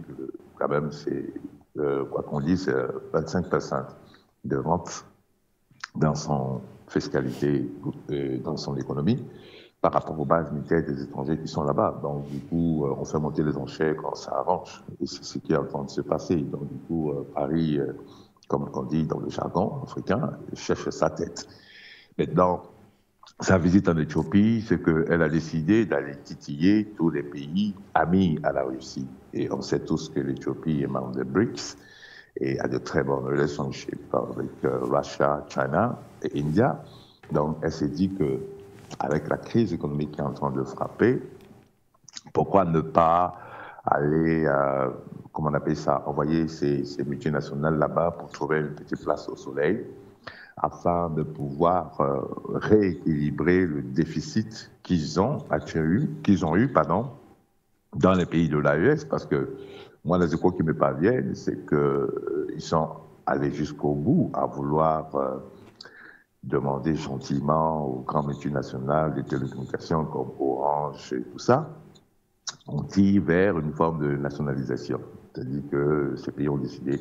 quand même, c'est, quoi qu'on dise, c'est 25% de rente dans son fiscalité, dans son économie, par rapport aux bases militaires des étrangers qui sont là-bas. Donc, du coup, on fait monter les enchères quand ça arrange. Et c'est ce qui est en train de se passer. Donc, du coup, Paris, comme on dit dans le jargon africain, cherche sa tête. Maintenant, sa visite en Éthiopie, c'est qu'elle a décidé d'aller titiller tous les pays amis à la Russie. Et on sait tous que l'Éthiopie est membre des BRICS et a de très bonnes relations avec Russia, China et India. Donc, elle s'est dit que avec la crise économique qui est en train de frapper, pourquoi ne pas aller, comment on appelle ça, envoyer ces multinationales là-bas pour trouver une petite place au soleil, afin de pouvoir rééquilibrer le déficit qu'ils ont eu dans les pays de l'AES, parce que moi, les échos qui me parviennent, c'est qu'ils sont allés jusqu'au bout à vouloir demander gentiment aux grandes multinationales des télécommunications comme Orange et tout ça, on tire vers une forme de nationalisation. C'est-à-dire que ces pays ont décidé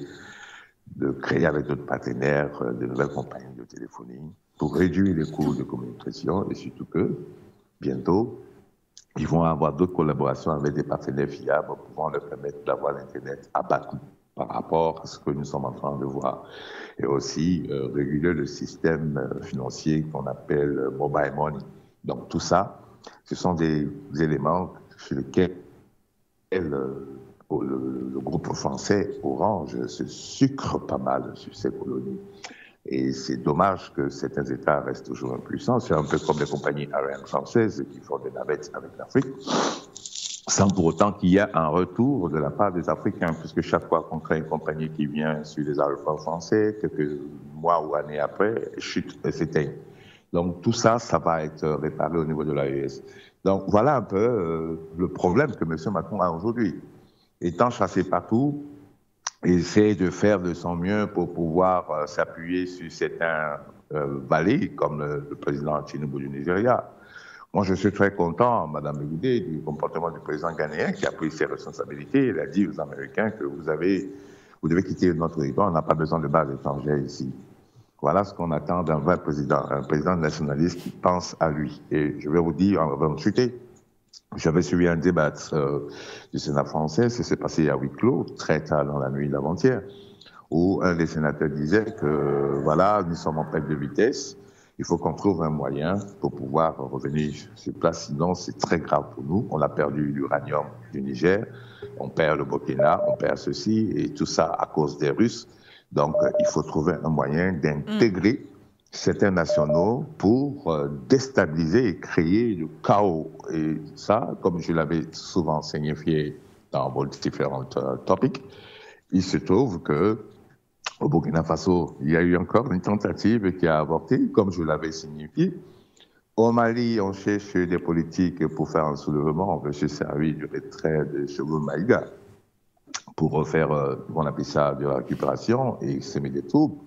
de créer avec d'autres partenaires de nouvelles compagnies de téléphonie pour réduire les coûts de communication et surtout que, bientôt, ils vont avoir d'autres collaborations avec des partenaires fiables pouvant leur permettre d'avoir l'Internet à bas coût par rapport à ce que nous sommes en train de voir. Et aussi réguler le système financier qu'on appelle mobile money. Donc tout ça, ce sont des éléments sur lesquels le groupe français Orange se sucre pas mal sur ses colonies. Et c'est dommage que certains États restent toujours impuissants. C'est un peu comme les compagnies aériennes françaises qui font des navettes avec l'Afrique, sans pour autant qu'il y ait un retour de la part des Africains, puisque chaque fois qu'on crée une compagnie qui vient sur les aéroports français, quelques mois ou années après, chute et s'éteint. Donc tout ça, ça va être réparé au niveau de l'AES. Donc voilà un peu le problème que M. Macron a aujourd'hui. Étant chassé partout, il essaie de faire de son mieux pour pouvoir s'appuyer sur certains valets, comme le président Tinubu du Nigeria. Moi, je suis très content, Mme Goudé, du comportement du président ghanéen qui a pris ses responsabilités. Il a dit aux Américains que vous devez quitter notre territoire, on n'a pas besoin de bases étrangères ici. Voilà ce qu'on attend d'un vrai président, un président nationaliste qui pense à lui. Et je vais vous dire, on va en chuter. J'avais suivi un débat du Sénat français, ça s'est passé à huis clos, très tard dans la nuit d'avant-hier, où un des sénateurs disait que, voilà, nous sommes en perte de vitesse, il faut qu'on trouve un moyen pour pouvoir revenir sur place, sinon c'est très grave pour nous. On a perdu l'uranium du Niger, on perd le Burkina, on perd ceci, et tout ça à cause des Russes. Donc, il faut trouver un moyen d'intégrer certains nationaux pour déstabiliser et créer le chaos. Et ça, comme je l'avais souvent signifié dans vos différents topics, il se trouve que au Burkina Faso, il y a eu encore une tentative qui a avorté, comme je l'avais signifié. Au Mali, on cherche des politiques pour faire un soulèvement. On veut se servir du retrait de Chogo Maïga pour refaire, on appelle ça de la récupération et semer des troupes.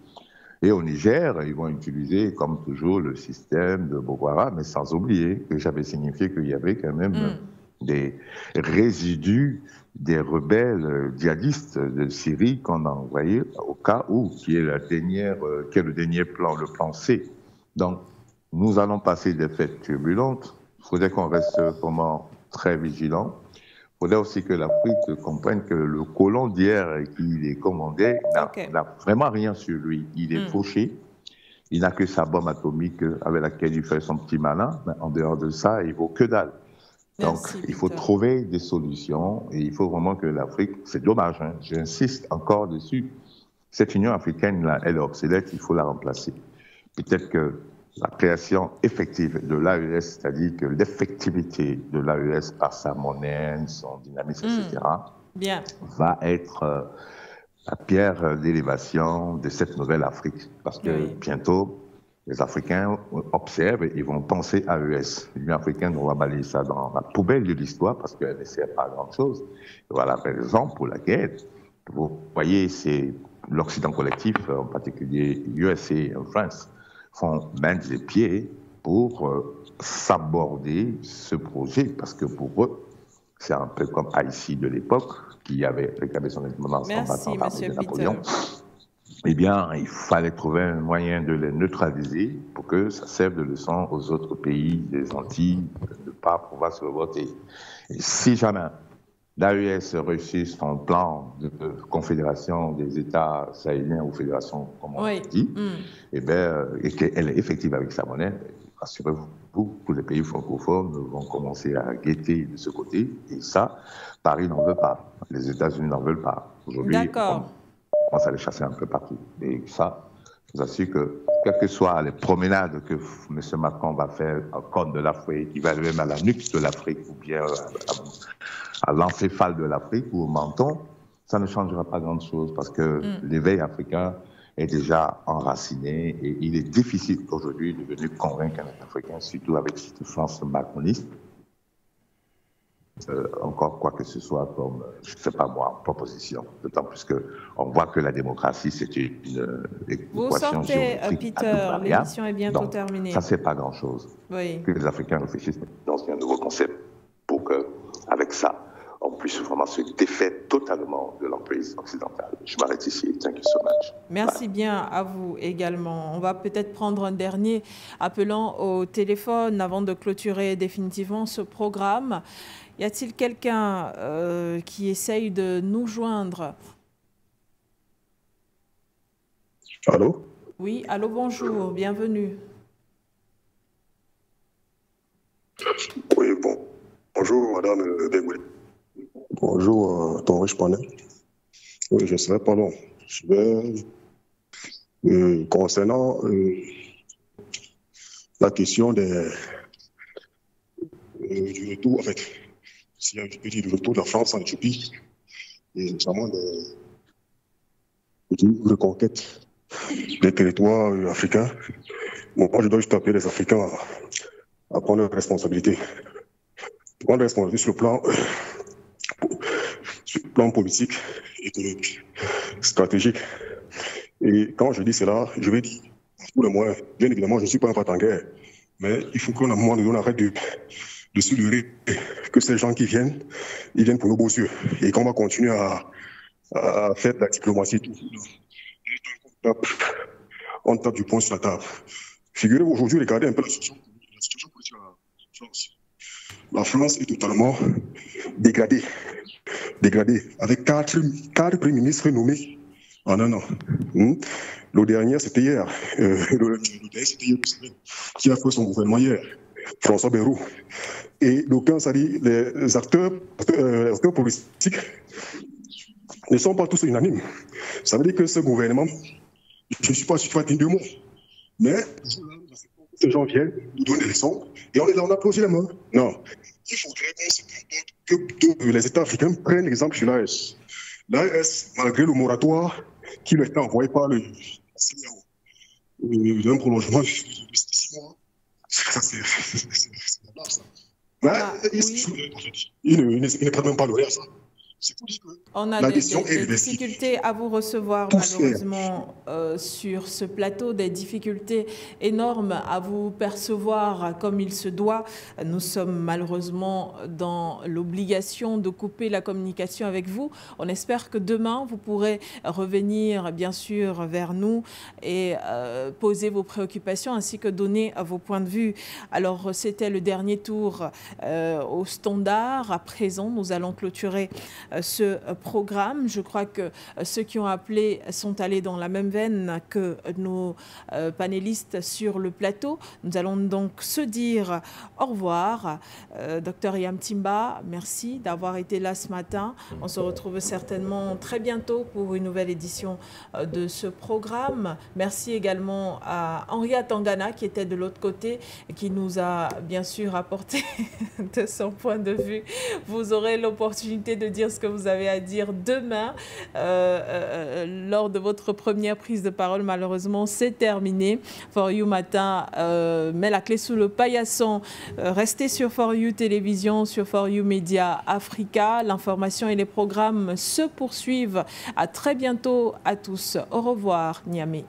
Et au Niger, ils vont utiliser, comme toujours, le système de Boko Haram, mais sans oublier que j'avais signifié qu'il y avait quand même des résidus des rebelles djihadistes de Syrie qu'on a envoyés au cas où, qui est le dernier plan, le plan C. Donc, nous allons passer des fêtes turbulentes. Il faudrait qu'on reste vraiment très vigilants. Il faudrait aussi que l'Afrique comprenne que le colon d'hier qui les commandait n'a vraiment rien sur lui. Il est fauché. Il n'a que sa bombe atomique avec laquelle il fait son petit malin. Mais en dehors de ça, il ne vaut que dalle. Donc, il faut trouver des solutions et il faut vraiment que l'Afrique, c'est dommage, hein, j'insiste encore dessus, cette Union africaine, là, elle est obsolète, il faut la remplacer. Peut-être que la création effective de l'AES, c'est-à-dire que l'effectivité de l'AES par sa monnaie, son dynamisme, etc., va être la pierre d'élévation de cette nouvelle Afrique. Parce que bientôt, les Africains observent et ils vont penser à l'AES. L'Union africaine, on va balayer ça dans la poubelle de l'histoire parce qu'elle ne sert pas à grand-chose. Voilà la raison pour laquelle, vous voyez, c'est l'Occident collectif, en particulier USA et France, font main et pieds pour s'aborder ce projet parce que pour eux, c'est un peu comme Haïti de l'époque qui avait réclamé son indépendance en battant l'armée de Napoléon. Eh bien, il fallait trouver un moyen de les neutraliser pour que ça serve de leçon aux autres pays des Antilles de ne pas pouvoir se revolter. Et si jamais l'AES réussit son plan de confédération des États sahéliens ou fédération, comme on dit, eh bien, et qu'elle est effective avec sa monnaie, rassurez-vous, tous les pays francophones vont commencer à guetter de ce côté. Et ça, Paris n'en veut pas. Les États-Unis n'en veulent pas. Aujourd'hui, on commence à les chasser un peu partout. Et ça, je vous assure que, quelles que soient les promenades que M. Macron va faire en côte de l'Afrique, il va aller même à la nuque de l'Afrique ou bien à l'encéphale de l'Afrique ou au menton, ça ne changera pas grand-chose parce que l'éveil africain est déjà enraciné et il est difficile aujourd'hui de venir convaincre un Africain, surtout avec cette France macroniste, encore quoi que ce soit comme, je ne sais pas moi, proposition. D'autant plus qu'on voit que la démocratie, c'est une équation géométrique. Peter, l'émission est bientôt terminée. Ça, c'est pas grand-chose. Que les Africains réfléchissent dans un nouveau concept pour qu'avec ça, on puisse vraiment se défaire totalement de l'emprise occidentale. Je m'arrête ici. Thank you so much. Merci bien à vous également. On va peut-être prendre un dernier appelant au téléphone avant de clôturer définitivement ce programme. Y a-t-il quelqu'un qui essaye de nous joindre? Allô? Oui, allô, bonjour, bienvenue. Oui, bonjour, madame Begouli. Bonjour, ton riche panel. Oui, je ne serai pas long. Je vais Concernant la question du retour, en fait, si je peux dire, du retour de la France en Éthiopie, et notamment de reconquête des territoires africains, bon, moi je dois juste appeler les Africains à prendre leurs responsabilités. Prendre leurs responsabilités sur le plan politique, économique, stratégique. Et quand je dis cela, je vais dire, pour le moins, bien évidemment, je ne suis pas un patanguère, mais il faut qu'à un moment donné, on arrête de se leurrer que ces gens qui viennent, ils viennent pour nos beaux yeux et qu'on va continuer à faire de la diplomatie. On tape du poing sur la table. Figurez-vous aujourd'hui, regardez un peu la situation politique en France. La France est totalement dégradée, avec quatre premiers ministres nommés en un an. Le dernier, c'était hier. Le dernier, c'était hier, qui a fait son gouvernement hier, François Bayrou. Et d'aucuns, ça dit, les acteurs politiques ne sont pas tous unanimes. Ça veut dire que ce gouvernement, je ne suis pas digne de mots, mais ces gens viennent nous donner des leçons et on est là, on applaudit les mains. Non. Il faudrait que les États africains prennent l'exemple sur l'AES. L'AES, malgré le moratoire qui lui a été envoyé par le CEDEAO, d'un prolongement de 6 mois, ça c'est la base. Il ne prend même pas le ça. On a des difficultés à vous recevoir malheureusement sur ce plateau, des difficultés énormes à vous percevoir comme il se doit. Nous sommes malheureusement dans l'obligation de couper la communication avec vous. On espère que demain, vous pourrez revenir bien sûr vers nous et poser vos préoccupations ainsi que donner vos points de vue. Alors, c'était le dernier tour au standard. À présent, nous allons clôturer ce programme. Je crois que ceux qui ont appelé sont allés dans la même veine que nos panélistes sur le plateau. Nous allons donc se dire au revoir. Dr Yam Timba, merci d'avoir été là ce matin. On se retrouve certainement très bientôt pour une nouvelle édition de ce programme. Merci également à Henri Atangana qui était de l'autre côté et qui nous a bien sûr apporté de son point de vue. Vous aurez l'opportunité de dire ce que vous avez à dire demain lors de votre première prise de parole. Malheureusement, c'est terminé. For You Matin met la clé sous le paillasson. Restez sur For You Télévision, sur For You Média Africa. L'information et les programmes se poursuivent. À très bientôt à tous. Au revoir, Niamey.